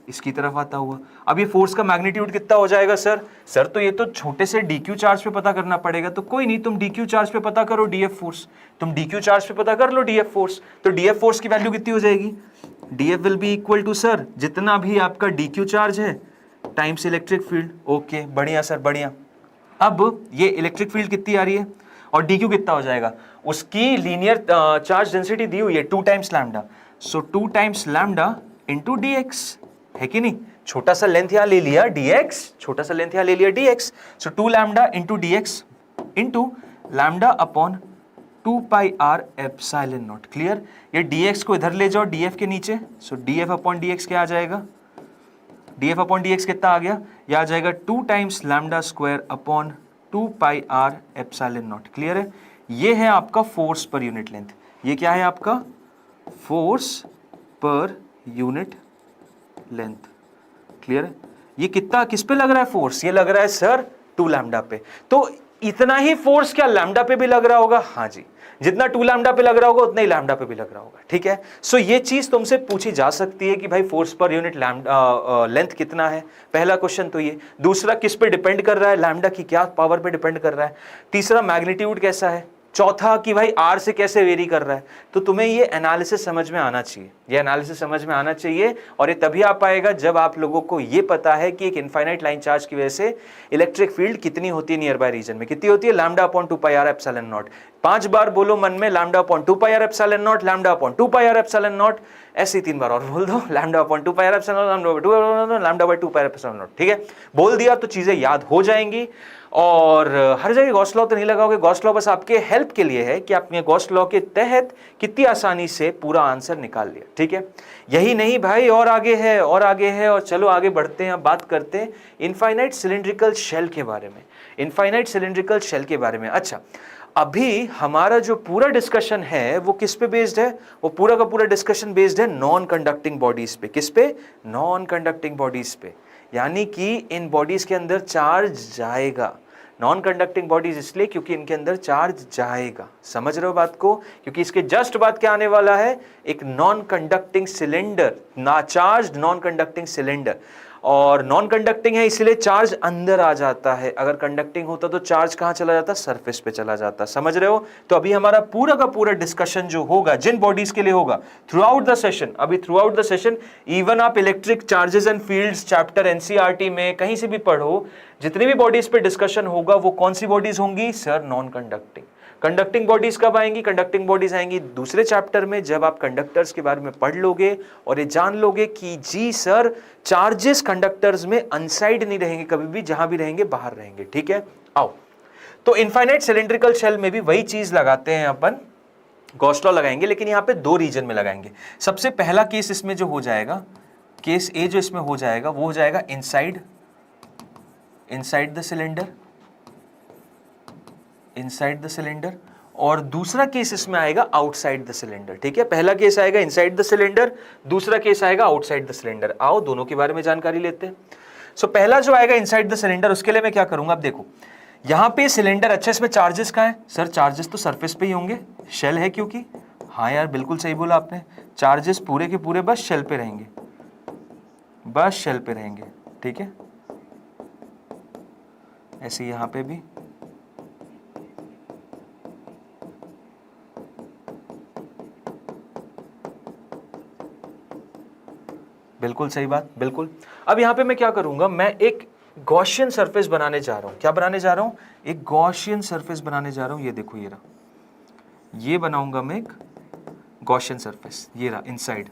इसकी तरफ आता हुआ। अब ये फोर्स का मैग्नीट्यूड कितना हो जाएगा सर, तो ये तो छोटे से डीक्यू चार्ज पे पता करना पड़ेगा, तो कोई नहीं, तुम डीक्यू चार्ज पे पता करो डीएफ फोर्स, तुम डीक्यू चार्ज पे पता कर लो डीएफ फोर्स, तो डीएफ फोर्स की वैल्यू कितनी हो जाएगी, DF will be equal to sir जितना भी आपका डीक्यू चार्ज है टाइम्स इलेक्ट्रिक फील्ड, ओके, बढ़िया सर, बढ़िया। अब ये इलेक्ट्रिक फील्ड कितनी आ रही है और डीक्यू कितना हो जाएगा, उसकी लीनियर चार्ज डेंसिटी दी हुई है 2 टाइम्स लैम्डा, सो 2 टाइम्स लैम्डा इंटू डीएक्स, है कि नहीं, छोटा सा लेंथ यहां ले लिया dx, छोटा सा लेंथ यहां ले लिया dx, सो 2 lambda into dx into lambda upon 2 pi r epsilon naught, clear. ये dx को इधर ले जाओ df के नीचे, सो df अपॉन dx क्या आ जाएगा, df अपॉन dx कितना आ गया, ये आ जाएगा 2 times lambda square upon 2 pi r epsilon naught, clear है। ये है आपका फोर्स पर यूनिट लेंथ, ये क्या है आपका force per unit length, clear है। ये कितना किस पे लग रहा है फोर्स, ये लग रहा है सर 2 लैम्डा पे। तो इतना ही फोर्स क्या लैम्डा पे भी लग रहा होगा? हाँ जी, जितना 2 लैम्डा पे लग रहा होगा उतना ही लैम्डा पे भी लग रहा होगा। ठीक है, सो ये चीज तुमसे पूछी जा सकती है कि भाई force per unit lambda length कितना है, पहला क्वेश्चन तो ये। दूसरा, किस पे डिपेंड कर रहा है, लैम्डा की क्या पावर पे डिपेंड कर रहा है। तीसरा, मैग्नीट्यूड कैसा है। चौथा कि भाई आर से कैसे वेरी कर रहा है। तो तुम्हें ये एनालिसिस समझ में आना चाहिए, ये एनालिसिस समझ में आना चाहिए, और ये तभी आ पाएगा जब आप लोगों को ये पता है कि एक इनफाइनाइट लाइन चार्ज की वजह से इलेक्ट्रिक फील्ड कितनी होती है नियर बाय रीजन में, कितनी होती है, lambda upon 2 pi R epsilon naught. 5 बार बोलो मन में, lambda upon 2 pi R epsilon naught, lambda upon 2 pi R epsilon naught, ऐसे 3 बार और बोल दो, lambda upon 2 pi R epsilon naught, lambda by 2 pi R epsilon not. ठीक है, बोल दिया तो चीजें याद हो जाएंगी। और हर जगह गॉस लॉ तो नहीं लगाओगे, गॉस लॉ बस आपके हेल्प के लिए है कि आपने गॉस लॉ के तहत कितनी आसानी से पूरा आंसर निकाल लिया। ठीक है, यही नहीं भाई, और आगे है, और आगे है, और चलो आगे बढ़ते हैं। अब बात करते हैं इनफाइनाइट सिलिंड्रिकल शेल के बारे में, इनफाइनाइट सिलिंड्रिकल शेल के बारे में। अच्छा, अभी हमारा जो पूरा डिस्कशन है वो किस पे बेस्ड है, वो पूरा का पूरा डिस्कशन बेस्ड है नॉन कंडक्टिंग बॉडीज पे। किस पे? नॉन कंडक्टिंग बॉडीज पे, यानी कि इन बॉडीज के अंदर चार्ज जाएगा। नॉन कंडक्टिंग बॉडीज इसलिए क्योंकि इनके अंदर चार्ज जाएगा। समझ रहे हो बात को? क्योंकि इसके जस्ट बाद क्या आने वाला है, एक नॉन कंडक्टिंग सिलेंडर, ना चार्ज नॉन कंडक्टिंग सिलेंडर। और नॉन कंडक्टिंग है इसलिए चार्ज अंदर आ जाता है, अगर कंडक्टिंग होता तो चार्ज कहां चला जाता, सरफेस पे चला जाता। समझ रहे हो? तो अभी हमारा पूरा का पूरा डिस्कशन जो होगा जिन बॉडीज के लिए होगा थ्रू आउट द सेशन, अभी throughout the session, even आप electric charges and fields chapter NCERT में कहीं से भी पढ़ो, जितनी भी बॉडीज पे डिस्कशन होगा वो कौन सी बॉडीज होंगी sir, non conducting. Conducting bodies कब आएंगी? कंडक्टिंग बॉडीज आएंगी दूसरे चैप्टर में, जब आप कंडक्टर्स के बारे में पढ़ लोगे और ये जान लोगे कि जी सर चार्जेस कंडक्टर्स में अनसाइड नहीं रहेंगे कभी भी, जहां भी रहेंगे बाहर रहेंगे। ठीक है, आओ। तो इनफाइनाइट सिलिंड्रिकल शेल में भी वही चीज लगाते हैं अपन, गॉस लॉ लगाएंगे, लेकिन यहां पे 2 रीजन में लगाएंगे। सबसे पहला केस इसमें जो हो जाएगा, केस ए जो इसमें हो जाएगा वो हो जाएगा inside the cylinder, inside the cylinder, और दूसरा केस इसमें आएगा आउटसाइड द सिलेंडर। ठीक है, पहला केस आएगा इनसाइड द सिलेंडर, दूसरा केस आएगा आउटसाइड द सिलेंडर। आओ दोनों के बारे में जानकारी लेते हैं। सो पहला जो आएगा इनसाइड द सिलेंडर, उसके लिए मैं क्या करूंगा, अब देखो यहां पे सिलेंडर, अच्छा इसमें चार्जेस कहां है सर, चार्जेस तो सरफेस पे ही होंगे, शेल है क्योंकि, हाँ यार बिल्कुल सही बोला आपने, चार्जेस पूरे के पूरे बस शेल पे रहेंगे, बस शेल पे रहेंगे। ठीक है, ऐसे यहां पे भी, बिल्कुल सही बात, बिल्कुल। अब यहां पे मैं क्या करूंगा, मैं एक गॉसियन सरफेस बनाने जा रहा हूं। क्या बनाने जा रहा हूं? एक गॉसियन सरफेस बनाने जा रहा हूं। ये देखो ये रहा, ये बनाऊंगा मैं एक गॉसियन सरफेस, ये रहा इनसाइड।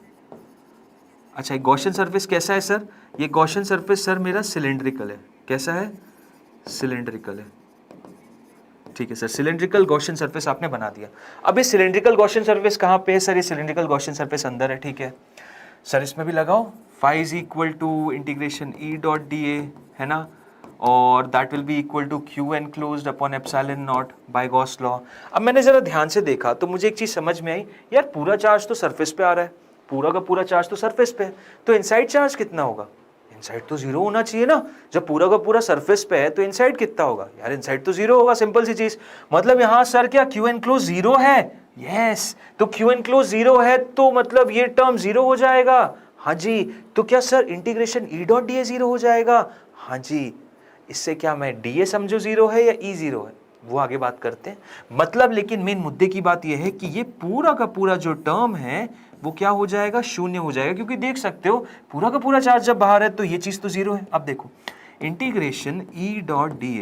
अच्छा, एक गॉसियन सरफेस कैसा है सर? ये गॉसियन सरफेस सर मेरा सिलिंड्रिकल है। कैसा है? सिलिंड्रिकल है। ठीक है सर, सिलिंड्रिकल गॉसियन सरफेस आपने बना दिया। अब ये सिलिंड्रिकल गॉसियन सरफेस कहां पे है सर? ये सिलिंड्रिकल गॉसियन सरफेस अंदर है। ठीक है सर, इसमें भी लगाओ phi is equal to integration E dot D A, है ना, और that will be equal to Q enclosed upon epsilon naught by Gauss law. अब मैंने जरा ध्यान से देखा तो मुझे एक चीज समझ में आई, यार पूरा चार्ज तो सरफेस पे आ रहा है, पूरा का पूरा चार्ज तो सरफेस पे है, तो इनसाइड चार्ज कितना होगा? इनसाइड तो 0 होना चाहिए ना, जब पूरा का पूरा सरफेस पे है तो इनसाइड कितना होगा? यार इनसाइड तो 0 होगा, सिंपल सी चीज। मतलब यहां सर क्या क्यू एनक्लोज 0 है? यस, तो क्यू एनक्लोज 0 है तो मतलब ये टर्म 0 हो जाएगा। हाँ जी, तो क्या sir integration E dot D A 0 हो जाएगा? हाँ जी, इससे क्या मैं डी ए समझो 0 है या ई 0 है, वो आगे बात करते हैं। मतलब लेकिन मेन मुद्दे की बात यह है कि ये पूरा का पूरा जो टर्म है वो क्या हो जाएगा? 0 हो जाएगा, क्योंकि देख सकते हो पूरा का पूरा चार्ज जब बाहर है तो ये चीज तो 0 है। अब देखो integration E dot D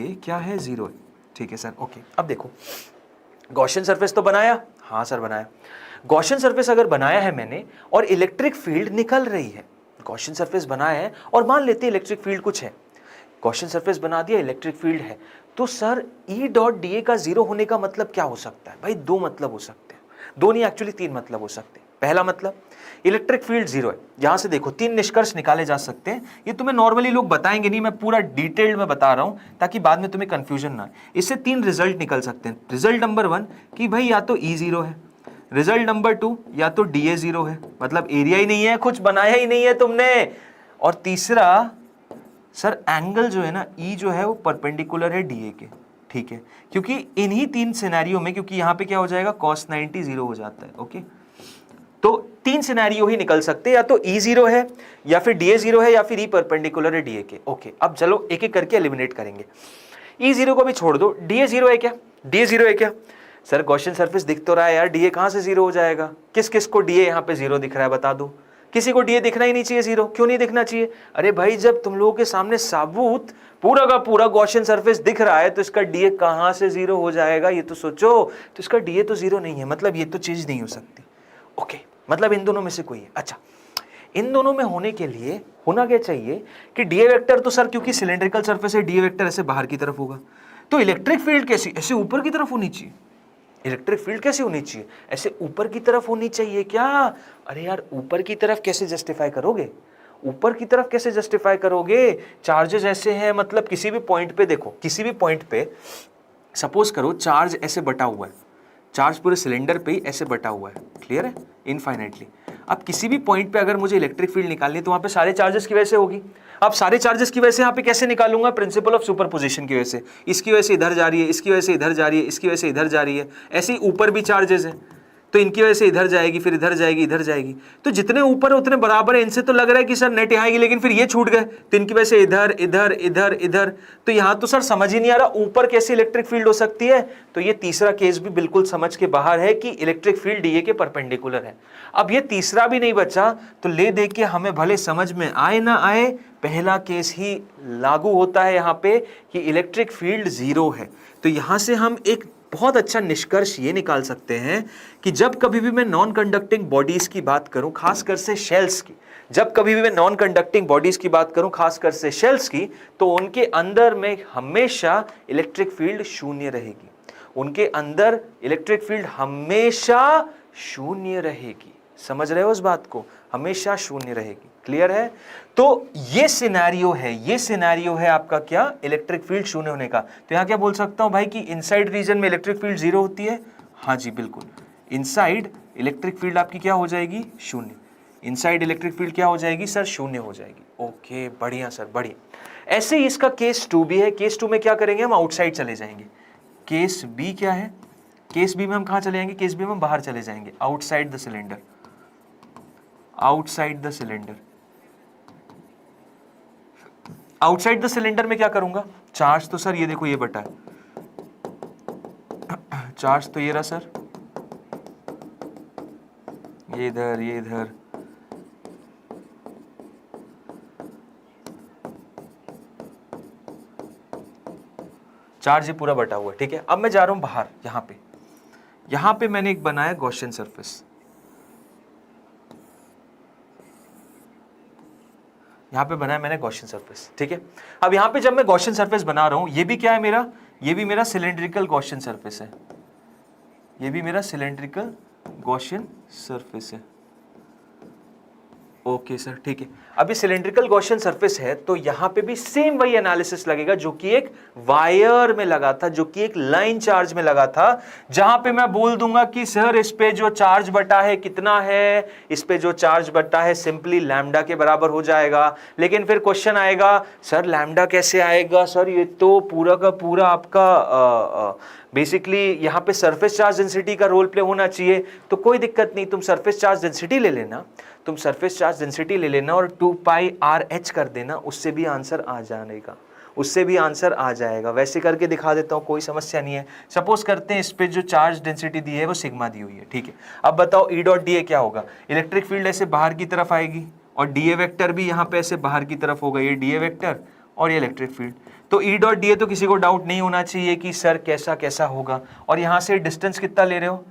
A क्या है? 0 है। ठीक है सर, ओके। अब देखो गॉसियन सरफेस तो बनाया, हाँ सर बनाया। गॉसियन सरफेस अगर बनाया है मैंने और इलेक्ट्रिक फील्ड निकल रही है, गॉसियन सरफेस बनाया है और मान लेते हैं इलेक्ट्रिक फील्ड कुछ है, गॉसियन सरफेस बना दिया, इलेक्ट्रिक फील्ड है, तो sir E dot D A का 0 होने का मतलब क्या हो सकता है? भाई 2 मतलब हो सकते हैं, 2 नहीं एक्चुअली 3 मतलब हो सकते हैं। पहला मतलब इलेक्ट्रिक फील्ड 0 है, यहां से देखो 3 निष्कर्ष निकाले जा सकते हैं। ये तुम्हें नॉर्मली लोग बताएंगे नहीं, मैं पूरा डिटेल्ड में बता रहा हूं ताकि बाद में तुम्हें कंफ्यूजन ना आए। इससे 3 रिजल्ट निकल सकते हैं। रिजल्ट नंबर 1 कि भाई या तो ई 0 है, रिजल्ट नंबर 2 या तो डी ए 0 है, मतलब एरिया ही नहीं है, कुछ बनाया ही नहीं है तुमने, और तीसरा सर एंगल जो है ना ई जो है वो परपेंडिकुलर है डीए के, ठीक है, क्योंकि इन्हीं 3 सिनेरियो में, क्योंकि यहाँ पे क्या हो जाएगा cos 90 0 हो जाता है, ओके। तो 3 सिनेरियो ही निकल सकते हैं, या तो ई 0 है, या फिर डीए 0 है, या फिर ई परपेंडिकुलर है डीए के, ओके। अब चलो एक एक करके एलिमिनेट करेंगे। ई 0 को भी छोड़ दो, डीए 0 है क्या? डीए 0 है क्या? सर गॉसियन सरफेस दिख तो रहा है यार, डीए कहां से 0 हो जाएगा? किस किस को डीए यहाँ पे 0 दिख रहा है बता दो। किसी को डीए दिखना ही नहीं चाहिए 0, क्यों नहीं दिखना चाहिए? अरे भाई जब तुम लोगों के सामने साबुत पूरा का पूरा गॉसियन सरफेस दिख रहा है तो इसका डीए कहां से 0 हो जाएगा, ये तो सोचो। तो इसका डीए तो 0 नहीं है, मतलब ये तो चीज नहीं हो सकती, ओके। मतलब इन दोनों में से कोई है। अच्छा, इन दोनों में होने के लिए होना क्या चाहिए कि डीए वेक्टर तो सर क्योंकि सिलेंड्रिकल सरफेस है, डीए वेक्टर ऐसे बाहर की तरफ होगा, तो इलेक्ट्रिक फील्ड कैसी? ऐसे ऊपर की तरफ होनी चाहिए। इलेक्ट्रिक फील्ड कैसे होनी चाहिए? ऐसे ऊपर की तरफ होनी चाहिए क्या? अरे यार ऊपर की तरफ कैसे जस्टिफाई करोगे? ऊपर की तरफ कैसे जस्टिफाई करोगे? चार्जेस ऐसे हैं, मतलब किसी भी पॉइंट पे देखो, किसी भी पॉइंट पे सपोज करो चार्ज ऐसे बटा हुआ है, चार्ज पूरे सिलेंडर पे ही ऐसे बटा हुआ है, क्लियर है, इनफाइनाइटली। अब किसी भी पॉइंट पे अगर मुझे इलेक्ट्रिक फील्ड निकालनी है तो वहां पे सारे चार्जेस की वजह से होगी। अब सारे चार्जेस की वजह से यहाँ पे कैसे निकालूंगा? प्रिंसिपल ऑफ सुपरपोजिशन की वजह से। इसकी वजह से इधर जा रही है, इसकी वजह से इधर जा रही है, इसकी वजह से इधर जा रही है, ऐसे ही ऊपर भी चार्जेस है तो इनकी वजह से इधर जाएगी, फिर इधर जाएगी, इधर जाएगी। तो जितने ऊपर है उतने बराबर है। इनसे तो लग रहा है कि सर नेट यहाँ आएगी, लेकिन फिर ये छूट गए तो इनकी वजह से इधर इधर इधर इधर। तो यहाँ तो सर समझ ही नहीं आ रहा ऊपर कैसे इलेक्ट्रिक फील्ड हो सकती है। तो ये तीसरा केस भी बिल्कुल समझ के बाहर है कि इलेक्ट्रिक फील्ड डीए के परपेंडिकुलर है। अब ये तीसरा भी नहीं बचा, तो ले दे के हमें भले समझ में आए ना आए, पहला केस ही लागू होता है यहाँ पे कि इलेक्ट्रिक फील्ड 0 है। तो यहां से हम एक बहुत अच्छा निष्कर्ष ये निकाल सकते हैं कि जब कभी भी मैं नॉन कंडक्टिंग बॉडीज की बात करूं, खासकर से शेल्स की, जब कभी भी मैं नॉन कंडक्टिंग बॉडीज की बात करूं खासकर से शेल्स की, तो उनके अंदर में हमेशा इलेक्ट्रिक फील्ड शून्य रहेगी। उनके अंदर इलेक्ट्रिक फील्ड हमेशा शून्य रहेगी। समझ रहे हो उस बात को? हमेशा शून्य रहेगी। क्लियर है? तो ये सिनेरियो है, ये सिनेरियो है आपका क्या? इलेक्ट्रिक फील्ड शून्य होने का। तो यहां क्या बोल सकता हूं भाई कि इनसाइड रीजन में इलेक्ट्रिक फील्ड 0 होती है? हाँ जी बिल्कुल, इनसाइड इलेक्ट्रिक फील्ड आपकी क्या हो जाएगी? शून्य। इनसाइड इलेक्ट्रिक फील्ड क्या हो जाएगी सर? शून्य हो जाएगी। ओके बढ़िया सर, बढ़िया। ऐसे ही इसका केस 2 भी है। केस 2 में क्या करेंगे? हम आउटसाइड चले जाएंगे। केस बी क्या है? केस बी में हम कहां चले जाएंगे? केस बी में हम बाहर चले जाएंगे, outside the cylinder, outside the cylinder. Outside the cylinder में क्या करूंगा? चार्ज तो सर ये देखो ये बटा है, चार्ज तो ये रहा सर, ये इधर, ये इधर, चार्ज ये पूरा बटा हुआ है, ठीक है। अब मैं जा रहा हूं बाहर, यहां पे मैंने एक बनाया गॉसियन सरफेस, यहां पे बनाया मैंने गॉसियन सरफेस, ठीक है। अब यहां पे जब मैं गॉसियन सरफेस बना रहा हूं, ये भी क्या है मेरा? ये भी मेरा सिलेंड्रिकल गॉसियन सरफेस है, ये भी मेरा सिलेंड्रिकल गॉसियन सरफेस है। ओके सर, ठीक है। अभी सिलेंड्रिकल गॉसियन सरफेस है तो यहां पे भी सेम वही एनालिसिस लगेगा जो कि एक वायर में लगा था, जो कि एक लाइन चार्ज में लगा था, जहां पे मैं बोल दूंगा कि सर इस पे जो चार्ज बटा है कितना है? इस पे जो चार्ज बटा है सिंपली लैम्डा के बराबर हो जाएगा। लेकिन फिर क्वेश्चन आएगा, सर लैम्डा कैसे आएगा? सर ये तो पूरा का पूरा आपका बेसिकली यहाँ पे सरफेस चार्ज डेंसिटी का रोल प्ले होना चाहिए। तो कोई दिक्कत नहीं, तुम सरफेस चार्ज डेंसिटी ले लेना, तुम सरफेस चार्ज डेंसिटी ले लेना और 2πr(h) कर देना, उससे भी आंसर आ जाएगा, उससे भी आंसर आ जाएगा। वैसे करके दिखा देता हूँ, कोई समस्या नहीं है। सपोज करते हैं इस पे जो चार्ज डेंसिटी दी है वो सिग्मा दी हुई है, ठीक है। अब बताओ E डॉट डी ए क्या होगा? इलेक्ट्रिक फील्ड ऐसे बाहर की तरफ आएगी और डीए वेक्टर भी यहाँ पे ऐसे बाहर की तरफ होगा, ये डीए वेक्टर और ये इलेक्ट्रिक फील्ड। तो E डॉट डी ए तो किसी को डाउट नहीं होना चाहिए कि सर कैसा कैसा होगा। और यहाँ से डिस्टेंस कितना ले रहे हो?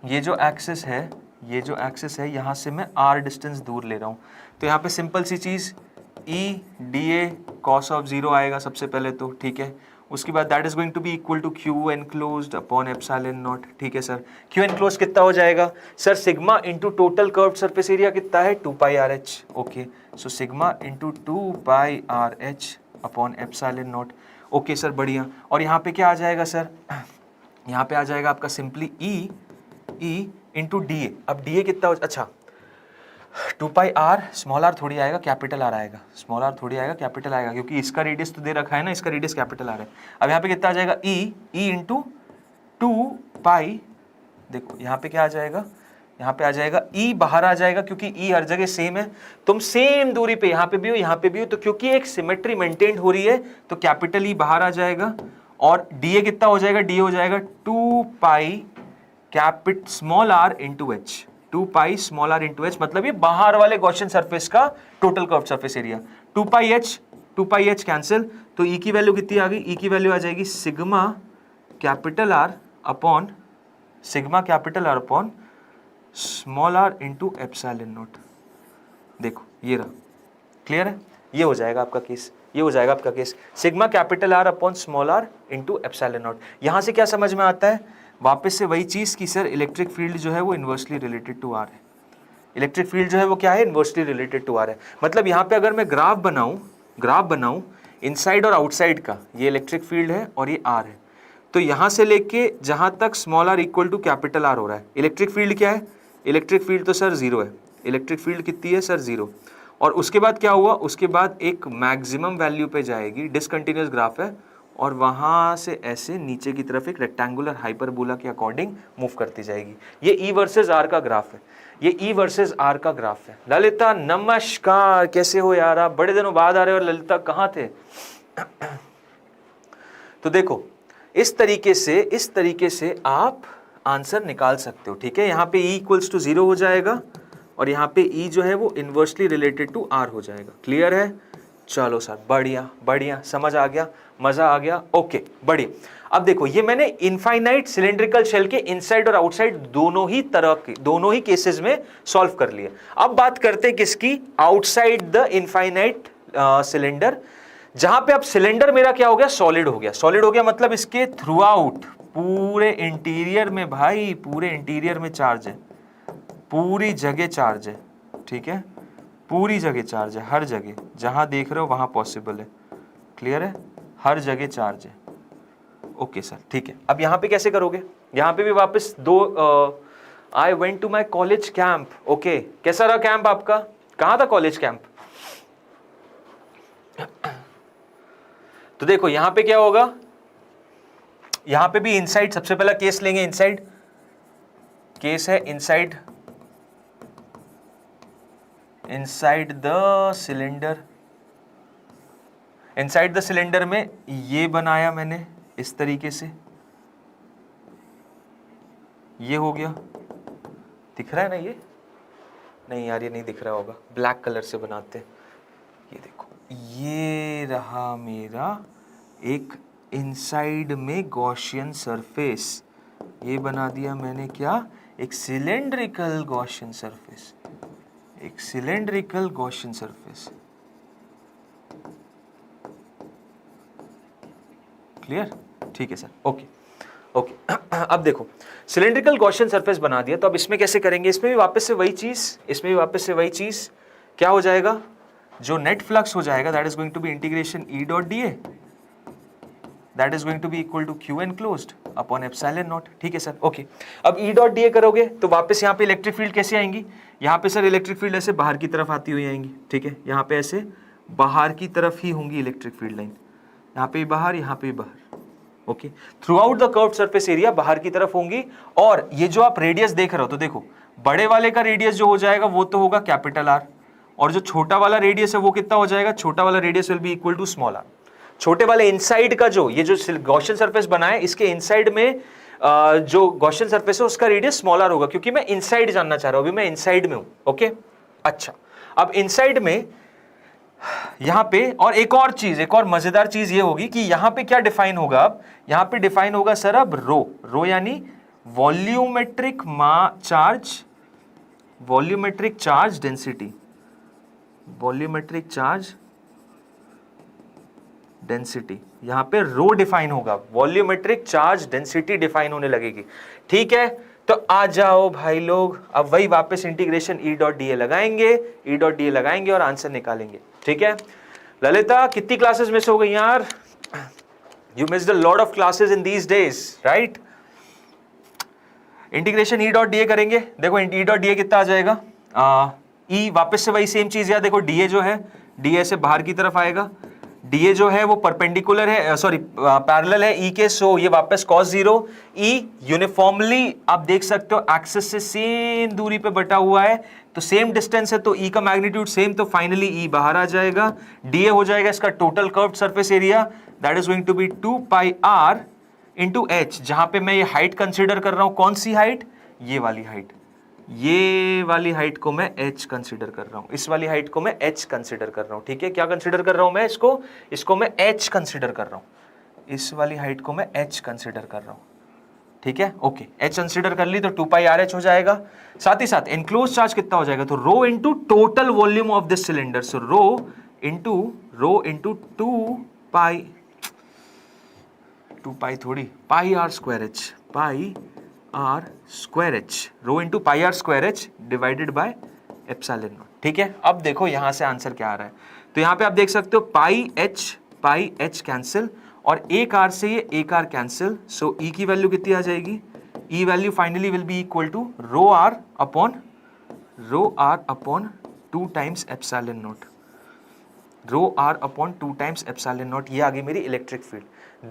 ये जो एक्सिस है, ये जो एक्सिस है, यहाँ से मैं r डिस्टेंस दूर ले रहा हूँ। तो यहाँ पे सिंपल सी चीज़ E D A cos of 0 आएगा सबसे पहले तो, ठीक है। उसके बाद that is going to be equal to Q enclosed upon epsilon not, ठीक है सर। Q एनक्लोज्ड कितना हो जाएगा sir? Sigma into total curved surface area कितना है? 2πr(h), okay. So sigma into 2πr(h) upon epsilon naught, okay sir, बढ़िया। और यहाँ पे क्या आ जाएगा सर? यहाँ पे आ जाएगा आपका simply E into D A. अब डी ए कितना हो? अच्छा 2 पाई आर, स्मॉल आर थोड़ी आएगा, कैपिटल आर आएगा, स्मॉल आर थोड़ी आएगा, कैपिटल आएगा, क्योंकि इसका रेडियस तो दे रखा है ना, इसका रेडियस कैपिटल आर है। अब यहाँ पे कितना आ जाएगा, ई इंटू 2 पाई, देखो यहाँ पे क्या आ जाएगा, यहाँ पे आ जाएगा ई, बाहर आ जाएगा क्योंकि ई हर जगह सेम है, तुम सेम दूरी पे यहाँ पे भी हो, यहाँ पे भी हो, तो क्योंकि एक सिमेट्री मेंटेन हो रही है तो कैपिटल ई बाहर आ जाएगा, और डी ए कितना हो जाएगा, डी ए हो जाएगा 2 pi capital small are into h, 2 pi small are into h, मतलब ये बाहर वाले गॉसियन सरफेस का total curve surface area. 2 pi h cancel, तो ई की वैल्यू कितनी आ गई, ई की वैल्यू आ जाएगी sigma capital R upon small are into epsilon naught. देखो ये रहा, क्लियर है, ये हो जाएगा आपका केस, ये हो जाएगा आपका case, sigma capital R upon small are into epsilon naught. यहां से क्या समझ में आता है, वापस से वही चीज कि सर इलेक्ट्रिक फील्ड जो है वो इन्वर्सली रिलेटेड टू आर है, इलेक्ट्रिक फील्ड जो है वो क्या है, इन्वर्सली रिलेटेड टू आर है। मतलब यहाँ पे अगर मैं ग्राफ बनाऊं इनसाइड और आउटसाइड का, ये इलेक्ट्रिक फील्ड है और ये आर है, तो यहां से लेके जहां तक small R equal to capital R हो रहा है, इलेक्ट्रिक फील्ड क्या है, इलेक्ट्रिक फील्ड तो सर जीरो है, इलेक्ट्रिक फील्ड कितनी है सर, जीरो। और उसके बाद क्या हुआ, उसके बाद एक मैक्सिमम वैल्यू पे जाएगी, डिसकंटिन्यूअस ग्राफ है, और वहां से ऐसे नीचे की तरफ एक रेक्टेंगुलर हाइपरबोला के अकॉर्डिंग मूव करती जाएगी। ये ई वर्सेस आर का ग्राफ है, ये ई वर्सेस आर का ग्राफ है। ललिता नमस्कार, कैसे हो यार, आप बड़े दिनों बाद आ रहे हो, और ललिता कहाँ थे? तो देखो इस तरीके से आप आंसर निकाल सकते हो, ठीक है। यहाँ पे ई इक्वल्स टू 0 हो जाएगा, और यहाँ पे ई जो है वो इन्वर्सली रिलेटेड टू आर हो जाएगा। क्लियर है? चलो सर, बढ़िया बढ़िया, समझ आ गया, मजा आ गया, ओके बढ़िया। अब देखो ये मैंने इनफाइनाइट सिलिंड्रिकल शेल के इनसाइड और आउटसाइड दोनों ही केसेस में सॉल्व कर लिए। अब बात करते हैं किसकी, आउटसाइड द इनफाइनाइट सिलेंडर, जहां पे अब सिलेंडर मेरा क्या हो गया, सॉलिड हो गया। सॉलिड हो गया मतलब इसके थ्रू आउट पूरे इंटीरियर में, भाई पूरे इंटीरियर में चार्ज है, पूरी जगह चार्ज है, ठीक है, पूरी जगह चार्ज है, हर जगह जहां देख रहे हो वहां पॉसिबल है। क्लियर है? हर जगह चार्ज है। ओके सर, ठीक है। अब यहां पे कैसे करोगे, यहां पे भी वापस I went to my college camp. Okay, कैसा रहा कैंप आपका, कहां था कॉलेज कैंप? तो देखो यहां पे क्या होगा, यहां पे भी इनसाइड, सबसे पहला केस लेंगे इनसाइड, केस है inside the cylinder. Inside the cylinder में ये बनाया मैंने इस तरीके से, ये हो गया, दिख रहा है ना ये? नहीं यार ये नहीं दिख रहा होगा, ब्लैक कलर से बनाते हैं। ये देखो, ये रहा मेरा एक इनसाइड में गॉसियन सरफेस, ये बना दिया मैंने क्या, एक सिलेंड्रिकल गॉसियन सरफेस, एक सिलेंड्रिकल गॉसियन सरफेस। क्लियर? ठीक है सर, ओके ओके। अब देखो सिलेंड्रिकल गॉसियन सरफेस बना दिया, तो अब इसमें कैसे करेंगे, इसमें भी वापस से वही चीज, क्या हो जाएगा, जो नेट फ्लक्स हो जाएगा that is going to be integration E dot D A, that is going to be equal to Q enclosed upon epsilon not. ठीक है सर, ओके। अब ई डॉट डी ए करोगे तो वापस यहाँ पे इलेक्ट्रिक फील्ड कैसे आएंगी, यहाँ पे सर इलेक्ट्रिक फील्ड ऐसे बाहर की तरफ आती हुई आएंगी, ठीक है, यहाँ पे ऐसे बाहर की तरफ ही होंगी इलेक्ट्रिक फील्ड लाइन, यहाँ पे बाहर, यहाँ पे बाहर, okay. Through out the curved surface area बाहर की तरफ होंगी, और ये जो आप रेडियस देख रहे हो, तो देखो बड़े वाले का रेडियस जो हो जाएगा वो तो होगा कैपिटल आर, और जो छोटा वाला रेडियस है वो कितना हो जाएगा, छोटा वाला radius will be equal to small R. छोटे वाले इनसाइड का जो ये जो गॉसियन सरफेस बना है, इसके इनसाइड में जो गॉसियन सरफेस है उसका रेडियस स्मॉल आर होगा, क्योंकि मैं इनसाइड जानना चाह रहा हूं, अभी मैं इनसाइड में हूं, ओके। अच्छा, अब इनसाइड में यहां पे और एक और मजेदार चीज ये होगी कि यहां पे क्या डिफाइन होगा, अब यहां पे डिफाइन होगा सर अब रो यानी volumetric charge density, volumetric charge density, यहां पे रो डिफाइन होगा, वॉल्यूमेट्रिक चार्ज डेंसिटी डिफाइन होने लगेगी। ठीक है, तो आ जाओ भाई लोग, अब वही वापस integration E dot D A लगाएंगे और आंसर निकालेंगे। ठीक है, ललिता कितनी क्लासेस मिस हो गई यार, you missed a lot of classes in these days, right. Integration E dot D A करेंगे, देखो ई डॉट डी ए कितना आ जाएगा, ई वापस से वही सेम चीज, यार देखो डीए जो है, डीए से बाहर की तरफ आएगा, डीए जो है वो परपेंडिकुलर है, सॉरी पैरेलल है ई के, सो ये वापस cos 0, ई यूनिफॉर्मली आप देख सकते हो एक्सिस से सेम दूरी पे बटा हुआ है, तो सेम डिस्टेंस है, तो ई का मैग्नीट्यूड सेम, तो फाइनली ई बाहर आ जाएगा, डीए हो जाएगा इसका total curved surface area, that is going to be 2 pi are into H, जहां पे मैं ये हाइट कंसिडर कर रहा हूं, कौन सी हाइट, ये वाली हाइट, ये वाली हाइट को मैं h कंसीडर कर रहा हूं, इस वाली हाइट को मैं h कंसीडर कर रहा हूं, ठीक है, क्या कंसीडर कर रहा हूं मैं इसको मैं h कंसीडर कर रहा हूं, इस वाली हाइट को मैं h कंसीडर कर रहा हूं, ठीक है, ओके, h कंसीडर कर ली तो 2 पाई RH हो जाएगा, साथ ही साथ एनक्लोज चार्ज कितना हो जाएगा, तो rho into total volume of this cylinder, so rho into 2 pi थोड़ी, pi are square h, pi are square h, rho into pi are square h divided by epsilon not, ठीक है। अब देखो यहां से आंसर क्या आ रहा है, तो यहां पे आप देख सकते हो पाई एच कैंसिल, और एक आर से ये एक आर कैंसिल, सो ई की वैल्यू कितनी आ जाएगी, E value finally will be equal to rho R upon 2 times epsilon naught, rho R upon 2 times epsilon naught, ये आ गई मेरी electric field.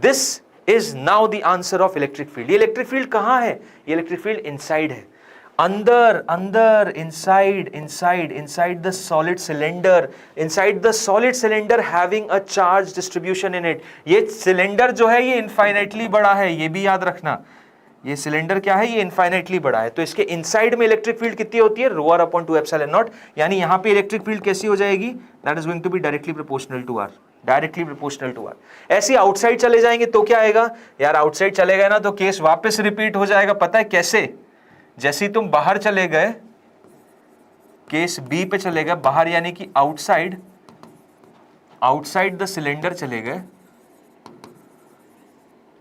This is now the answer of electric field. ये इलेक्ट्रिक फील्ड कहां है, ये इलेक्ट्रिक फील्ड इनसाइड है, अंदर inside the solid cylinder having a charge distribution in it. ये सिलेंडर जो है ये इनफाइनाइटली बड़ा है, ये भी याद रखना, ये सिलेंडर क्या है, ये इनफाइनाइटली बड़ा है, तो इसके इनसाइड में इलेक्ट्रिक फील्ड कितनी होती है, rho R upon 2 epsilon naught, यानी यहां पे इलेक्ट्रिक फील्ड कैसी हो जाएगी, that is going to be directly proportional to R, directly proportional to R. ऐसे आउटसाइड चले जाएंगे तो क्या आएगा, यार आउटसाइड चले गए ना तो केस वापस रिपीट हो जाएगा, पता है कैसे, जैसे तुम बाहर चले गए, केस बी पे चले गए बाहर, यानी कि आउटसाइड द सिलेंडर चले गए,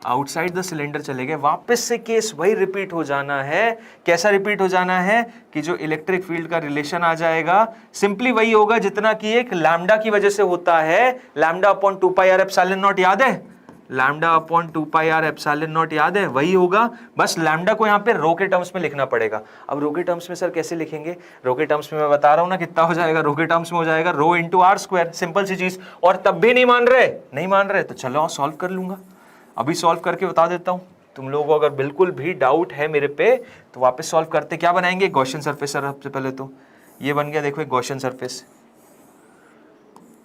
आउटसाइड द सिलेंडर चले गए, वापस से केस वही रिपीट हो जाना है। कैसा रिपीट हो जाना है कि जो इलेक्ट्रिक फील्ड का रिलेशन आ जाएगा सिंपली वही होगा जितना कि एक लैम्डा की वजह से होता है, lambda upon 2 pi R epsilon naught, याद है, lambda upon 2 pi R epsilon naught याद है, वही होगा, बस लैम्डा को यहाँ पे रो के टर्म्स में लिखना पड़ेगा। अब रो के टर्म्स में सर कैसे लिखेंगे, रो के टर्म्स में मैं बता रहा हूं ना कितना हो जाएगा, रो के टर्म्स में हो जाएगा rho into R square, simple सी चीज, और तब भी नहीं मान रहे तो चलो सॉल्व कर लूंगा, अभी सॉल्व करके बता देता हूं, तुम लोगों को अगर बिल्कुल भी डाउट है मेरे पे तो वापस सॉल्व करते। क्या बनाएंगे, गॉसियन सरफेस, सर सबसे पहले तो ये बन गया, देखो एक गॉसियन सरफेस,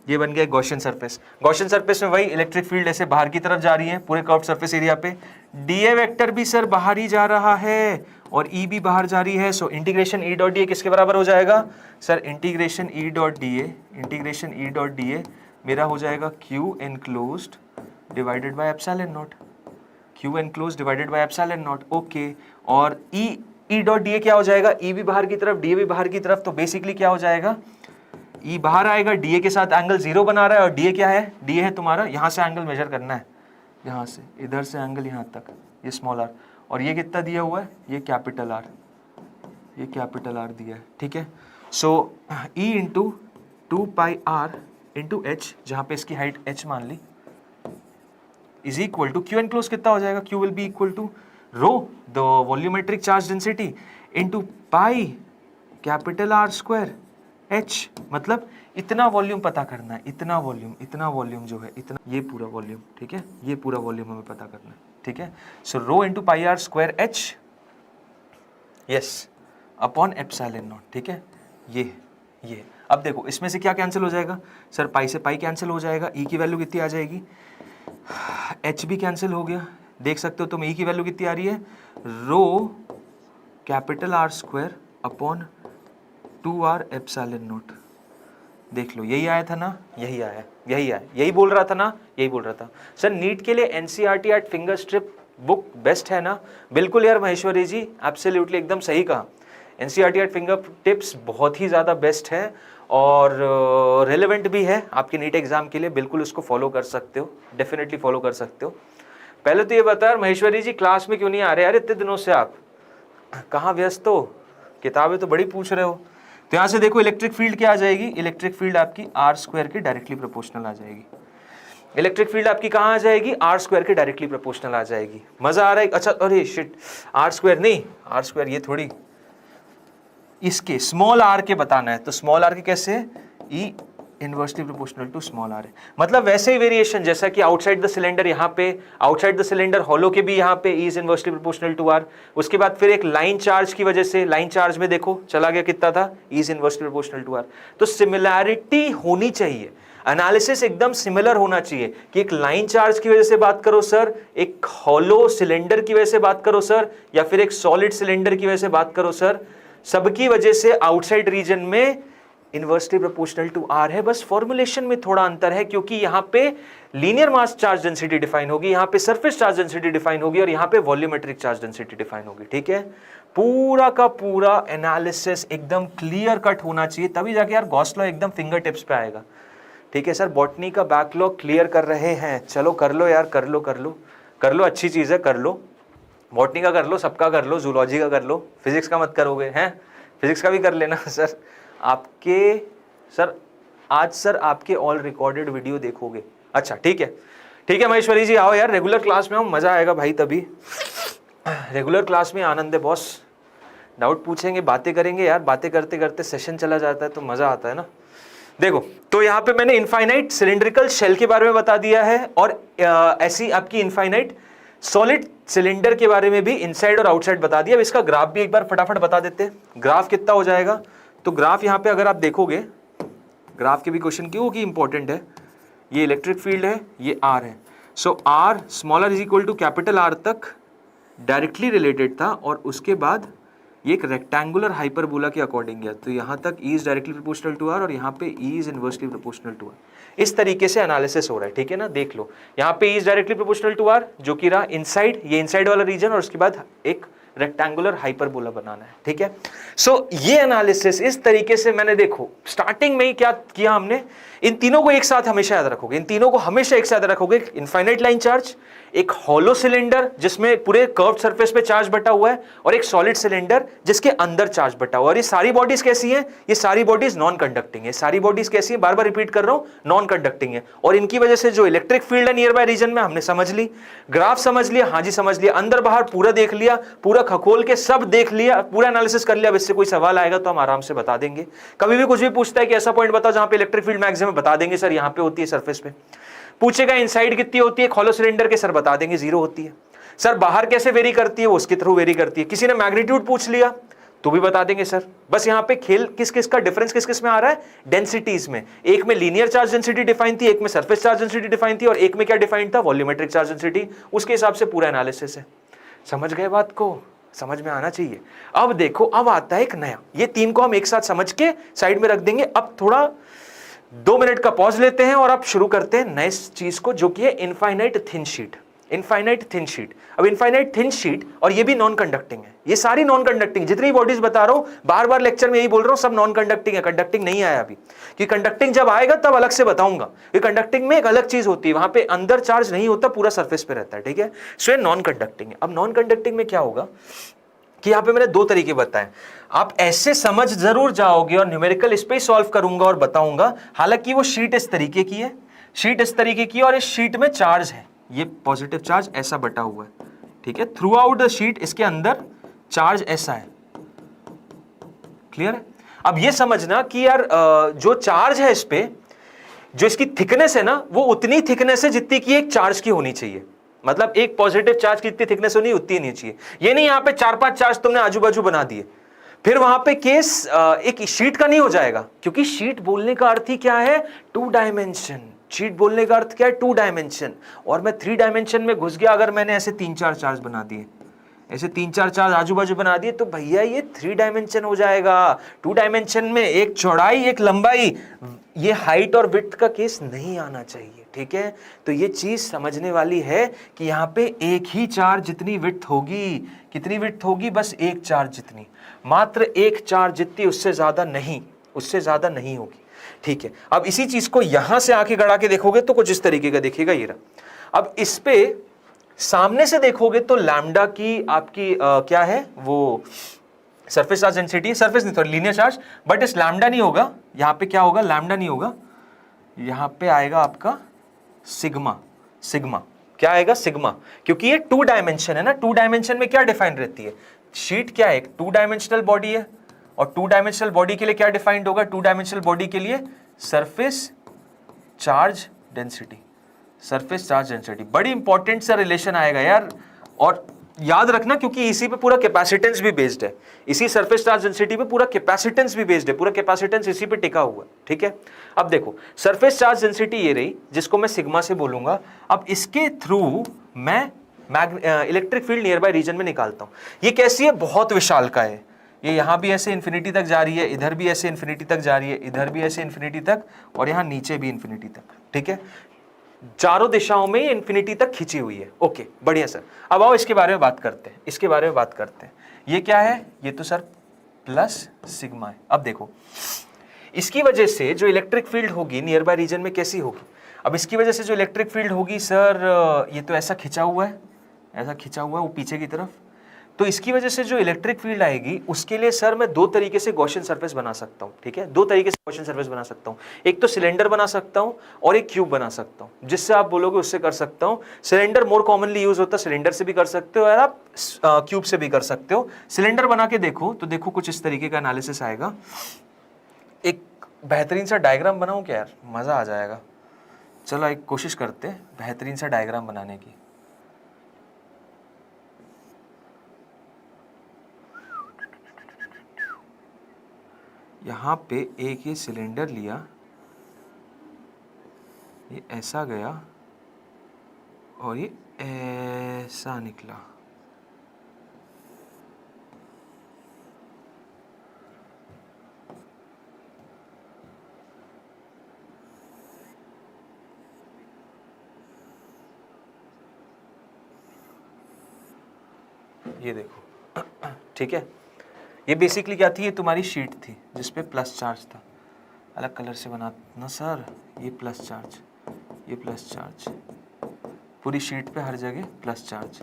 ये बन गया गॉसियन सरफेस। गॉसियन सरफेस में वही इलेक्ट्रिक फील्ड ऐसे बाहर की तरफ जा रही है पूरे कर्व्ड सरफेस एरिया पे, डीए वेक्टर भी सर बाहर ही जा रहा है और ई भी बाहर जा रही है, so integration E dot D A किसके बराबर हो जाएगा sir, integration E dot D A मेरा हो जाएगा Q enclosed divided by epsilon not, Q enclosed divided by epsilon naught, okay, और ई डॉट डी ए क्या हो जाएगा, ई भी बाहर की तरफ, डी ए भी बाहर की तरफ, तो बेसिकली क्या हो जाएगा, ई बाहर आएगा, डीए के साथ एंगल 0 बना रहा है, और डीए क्या है, डीए है तुम्हारा, यहां से एंगल मेजर करना है, यहां से इधर से एंगल यहां तक, ये स्मॉल आर, और ये कितना दिया हुआ है, ये कैपिटल आर, ये कैपिटल आर दिया है, ठीक है। So E into 2 pi are into H, जहां पे इसकी हाइट एच मान ली, is equal to q enclose कितना हो जाएगा, q will be equal to rho the volumetric charge density into pi capital R square h, मतलब इतना वॉल्यूम पता करना है, इतना वॉल्यूम जो है, इतना, ये पूरा वॉल्यूम, ठीक है, ये पूरा वॉल्यूम हमें पता करना है, ठीक है। So rho into pi are square h, yes, upon epsilon not, ठीक है, ये अब देखो इसमें से क्या कैंसिल हो जाएगा सर, पाई से पाई कैंसिल हो जाएगा, ई की वैल्यू कितनी आ जाएगी, एच भी कैंसिल हो गया, देख सकते हो तुम ई की वैल्यू कितनी आ रही है, rho capital R square upon 2r epsilon naught, देख लो यही आया था ना, यही बोल रहा था सर। नीट के लिए NCERT eight finger strip book best है ना, बिल्कुल यार महेश्वरी जी, एब्सोल्युटली एकदम सही कहा, एनसीईआरटी एट फिंगर टिप्स बहुत ही ज़्यादा बेस्ट है और रेलेवेंट भी है आपके नीट एग्जाम के लिए, बिल्कुल उसको फॉलो कर सकते हो, डेफिनेटली फॉलो कर सकते हो। पहले तो ये बता महेश्वरी जी, क्लास में क्यों नहीं आ रहे यार इतने दिनों से, आप कहाँ व्यस्त हो, किताबें तो बड़ी पूछ रहे हो। तो यहाँ से देखो इलेक्ट्रिक फील्ड क्या आ जाएगी, इलेक्ट्रिक फील्ड आपकी आर स्क्वायर के डायरेक्टली प्रोपोर्शनल आ जाएगी, इलेक्ट्रिक फील्ड आपकी कहाँ आ जाएगी, आर स्क्वायर के डायरेक्टली प्रोपोर्शनल आ जाएगी। मजा आ रहा है, अच्छा, अरे शिट, आर स्क्वायर नहीं, आर स्क्वायर ये थोड़ी, इसके स्मॉल आर के बताना है, तो स्मॉल आर के कैसे, E inversely proportional to small R है। मतलब वैसे ही वेरिएशन जैसा कि आउटसाइड द सिलेंडर यहाँ पे, आउटसाइड द सिलेंडर हॉलो के भी यहाँ पे E is inversely proportional to R. उसके बाद फिर एक लाइन चार्ज की वजह से, लाइन चार्ज में देखो चला गया कितना था, E is inversely proportional to R. तो सिमिलैरिटी होनी चाहिए, एनालिसिस एकदम सिमिलर होना चाहिए कि एक लाइन चार्ज की वजह से बात करो सर, एक हॉलो सिलेंडर की वजह से बात करो सर, या फिर एक सॉलिड सिलेंडर की वजह से बात करो सर, सबकी वजह से आउटसाइड रीजन में इनवर्सली प्रोपोर्शनल टू आर है। बस फॉर्मुलेशन में थोड़ा अंतर है, क्योंकि यहां पे लीनियर मास चार्ज डेंसिटी डिफाइन होगी, यहां पे सरफेस चार्ज डेंसिटी डिफाइन होगी, और यहां पे वॉल्यूमेट्रिक चार्ज डेंसिटी डिफाइन होगी। ठीक है, पूरा का पूरा एनालिसिस एकदम क्लियर कट होना चाहिए, तभी जाके यार गॉस लॉ एकदम फिंगर टिप्स पे आएगा। ठीक है सर, बॉटनी का बैकलॉग क्लियर कर रहे हैं, चलो कर लो यार, कर लो कर लो कर लो, अच्छी चीज है, कर लो। बॉटनी का कर लो, सबका कर लो, जूलॉजी का कर लो, फिजिक्स का मत करोगे हैं, फिजिक्स का भी कर लेना सर। आपके सर आज सर आपके ऑल रिकॉर्डेड वीडियो देखोगे। अच्छा ठीक है महेश्वरी जी, आओ यार रेगुलर क्लास में, आओ, मजा आएगा भाई, तभी रेगुलर क्लास में आनंद है बॉस। डाउट पूछेंगे, बातें करेंगे यार, बातें करते करते सेशन चला जाता है तो मजा आता है ना। देखो, तो यहाँ पे मैंने इनफाइनाइट सिलिंड्रिकल शेल के बारे में बता दिया है, और ऐसी आपकी इनफाइनाइट सॉलिड सिलेंडर के बारे में भी इनसाइड और आउटसाइड बता दिया। अब इसका ग्राफ भी एक बार फटाफट बता देते हैं, ग्राफ कितना हो जाएगा। तो ग्राफ यहाँ पे अगर आप देखोगे, ग्राफ के भी क्वेश्चन क्यों कि इंपॉर्टेंट है, ये इलेक्ट्रिक फील्ड है, ये आर है, so R smaller is equal to capital R तक डायरेक्टली रिलेटेड था, और उसके बाद ये एक रेक्टेंगुलर हाइपरबोला के अकॉर्डिंग गया, तो यहाँ तक E is directly proportional to R, और यहाँ पे E is inversely proportional to R. इस तरीके से एनालिसिस हो रहा है, ठीक है ना। देख लो, यहाँ पे E is directly proportional to R, जो कि रहा इनसाइड, ये इनसाइड वाला रीजन, और उसके बाद एक रेक्टेंगुलर हाइपरबोला बनाना है, ठीक है। सो ये एनालिसिस इस तरीके से मैंने, देखो स्टार्टिंग में ही क्या किया हमने, इन तीनों को एक साथ हमेशा याद रखोगे, इन तीनों को हमेशा एक साथ रखोगे। इनफाइनाइट लाइन चार्ज, एक हॉलो सिलेंडर जिसमें पूरे कर्व्ड सरफेस पे चार्ज बटा हुआ है, और एक सॉलिड सिलेंडर जिसके अंदर चार्ज बटा हुआ है। और ये सारी बॉडीज कैसी हैं, ये सारी बॉडीज नॉन कंडक्टिंग है। सारी बॉडीज कैसी है, बार बार रिपीट कर रहा हूं, नॉन कंडक्टिंग है, और इनकी वजह से जो इलेक्ट्रिक फील्ड है नियर बाय रीजन में, हमने समझ ली, ग्राफ समझ लिया, हाँ जी समझ लिया, अंदर बाहर पूरा देख लिया, पूरा खखोल के सब देख लिया, पूरा एनालिसिस कर लिया। अब इससे कोई सवाल आएगा तो हम आराम से बता देंगे। कभी भी कुछ भी पूछता है कि ऐसा पॉइंट बताओ जहां पे इलेक्ट्रिक फील्ड मैक्सिमम, बता देंगे सर यहाँ पे होती है सरफेस पे। पूछेगा इनसाइड कितनी होती है हॉलो सिलेंडर के, सर बता देंगे 0 होती है। सर बाहर कैसे वेरी करती है, वो उसके थ्रू वेरी करती है। किसी ने मैग्नीट्यूड पूछ लिया तो भी बता देंगे सर। बस यहाँ पे खेल किस किस का डिफरेंस किस किस में आ रहा है, डेंसिटीज में। एक में लीनियर चार्ज डेंसिटी डिफाइन थी, एक में सरफेस चार्ज डेंसिटी डिफाइन थी, और एक में क्या डिफाइन था, वॉल्यूमेट्रिक चार्ज डेंसिटी। उसके हिसाब से पूरा एनालिसिस है। समझ गए बात को, समझ में आना चाहिए। अब देखो, अब आता है एक नया, ये तीन को हम एक साथ समझ के साइड में रख देंगे। अब थोड़ा 2 मिनट का पॉज लेते हैं और अब शुरू करते हैं नए चीज को, जो कि है infinite thin sheet. Infinite thin sheet, अब इनफाइनाइट थिन शीट, और ये भी नॉन कंडक्टिंग है। ये सारी नॉन कंडक्टिंग, जितनी बॉडीज बता रहा हूं, बार बार लेक्चर में यही बोल रहा हूं, सब नॉन कंडक्टिंग है। कंडक्टिंग नहीं आया अभी, कि कंडक्टिंग जब आएगा तब अलग से बताऊंगा। ये कंडक्टिंग में एक अलग चीज होती है, वहां पे अंदर चार्ज नहीं होता, पूरा सरफेस पे रहता है, ठीक है। सो ये नॉन कंडक्टिंग है। अब नॉन कंडक्टिंग में क्या होगा कि यहां पे मैंने 2 तरीके बताए, आप ऐसे समझ जरूर जाओगे, और न्यूमेरिकल इस पे ही सॉल्व करूंगा और बताऊंगा। हालांकि वो शीट इस तरीके की है, शीट इस तरीके की, और इस शीट में चार्ज है, ये पॉजिटिव चार्ज ऐसा बटा हुआ है, ठीक है। थ्रू आउट द शीट इसके अंदर चार्ज ऐसा है, क्लियर है। अब ये समझना कि यार जो चार्ज है इस पे, जो इसकी थिकनेस है ना, वो उतनी थिकनेस है जितनी की एक चार्ज की होनी चाहिए। मतलब एक पॉजिटिव चार्ज की इतनी थिकनेस होनी, उतनी नहीं चाहिए। ये नहीं यहाँ पे 4-5 चार्ज तुमने आजू बाजू बना दिए, फिर वहां पे केस एक शीट का नहीं हो जाएगा। क्योंकि शीट बोलने का अर्थ ही क्या है, 2 डायमेंशन। शीट बोलने का अर्थ क्या है, 2 डायमेंशन। और मैं 3 डायमेंशन में घुस गया, अगर मैंने ऐसे 3-4 चार्ज बना दिए, ऐसे 3-4 चार्ज आजू बाजू बना दिए, तो भैया ये 3 डायमेंशन हो जाएगा। 2 डायमेंशन में एक चौड़ाई एक लंबाई, ये हाइट और विड्थ का केस नहीं आना चाहिए, ठीक है। तो ये चीज समझने वाली है कि यहाँ पे एक ही चार्ज जितनी विड्थ होगी, कितनी विड्थ होगी, बस एक चार्ज जितनी, मात्र एक चार्ज जितनी, उससे ज्यादा नहीं, उससे ज्यादा नहीं होगी, ठीक है। अब इसी चीज को यहां से आके गड़ा के देखोगे तो कुछ इस तरीके का देखिएगा, ये रहा। अब इस पे सामने से देखोगे तो लैम्डा की आपकी क्या है, वो सरफेस चार्ज डेंसिटी, सरफेस नहीं, सॉरी लीनियर चार्ज, बट इस लैम्डा नहीं होगा। यहाँ पे क्या होगा, लैम्डा नहीं होगा, यहाँ पे आएगा आपका सिग्मा। सिग्मा क्या आएगा, सिग्मा, क्योंकि ये 2 डायमेंशन है ना। 2 डायमेंशन में क्या डिफाइन रहती है, शीट क्या है, एक 2 डायमेंशनल बॉडी है, और 2 डायमेंशनल बॉडी के लिए क्या डिफाइंड होगा? 2 डायमेंशनल बॉडी के लिए surface charge density, surface charge density. बड़ी इंपॉर्टेंट सा रिलेशन आएगा यार, और याद रखना क्योंकि इसी पे पूरा कैपेसिटेंस भी बेस्ड है, इसी सरफेस चार्ज डेंसिटी पे पूरा कैपेसिटेंस भी बेस्ड है, पूरा कैपेसिटेंस इसी पे टिका हुआ है, ठीक है। अब देखो सरफेस चार्ज डेंसिटी ये रही, जिसको मैं सिग्मा से बोलूंगा। अब इसके थ्रू मैं electric field nearby region में निकालता हूं। ये कैसी है? बहुत विशाल का है। ये यहां भी ऐसे इन्फिनिटी तक जा रही है, इधर भी ऐसे इन्फिनिटी तक जा रही है, इधर भी ऐसे इन्फिनिटी तक, और यहां नीचे भी इन्फिनिटी तक, ठीक है। चारों दिशाओं में ये इन्फिनिटी तक खिंची हुई है। ओके, बढ़िया सर। अब आओ इसके बारे में बात करते हैं, इसके बारे में बात करते हैं। ये क्या है? ये तो सर प्लस सिग्मा है। अब देखो इसकी वजह से जो इलेक्ट्रिक फील्ड होगी नियर बाय रीजन में कैसी होगी? अब इसकी वजह से जो इलेक्ट्रिक फील्ड होगी सर, ये तो ऐसा खिंचा हुआ है, ऐसा खिंचा हुआ है वो पीछे की तरफ। तो इसकी वजह से जो इलेक्ट्रिक फील्ड आएगी उसके लिए सर मैं 2 तरीके से गॉसियन सरफेस बना सकता हूं, ठीक है। 2 तरीके से गॉसियन सरफेस बना सकता हूं। एक तो सिलेंडर बना सकता हूं और एक क्यूब बना सकता हूं। जिससे आप बोलोगे उससे कर सकता हूं। सिलेंडर मोर कॉमनली यूज होता है, सिलेंडर से भी कर सकते हो और आप क्यूब से भी कर सकते हो। सिलेंडर बना के देखो तो देखो कुछ इस तरीके का एनालिसिस आएगा। एक बेहतरीन सा डायग्राम बनाऊं क्या यार? मजा आ जाएगा। चलो एक कोशिश करते हैं बेहतरीन सा डायग्राम बनाने की। यहाँ पे एक ये सिलेंडर लिया, ये ऐसा गया और ये ऐसा निकला। ये देखो, ठीक है। ये बेसिकली क्या थी? ये तुम्हारी शीट थी जिस पे प्लस चार्ज था। अलग कलर से बनाना सर। ये प्लस चार्ज, ये प्लस चार्ज, पूरी शीट पे हर जगह प्लस चार्ज।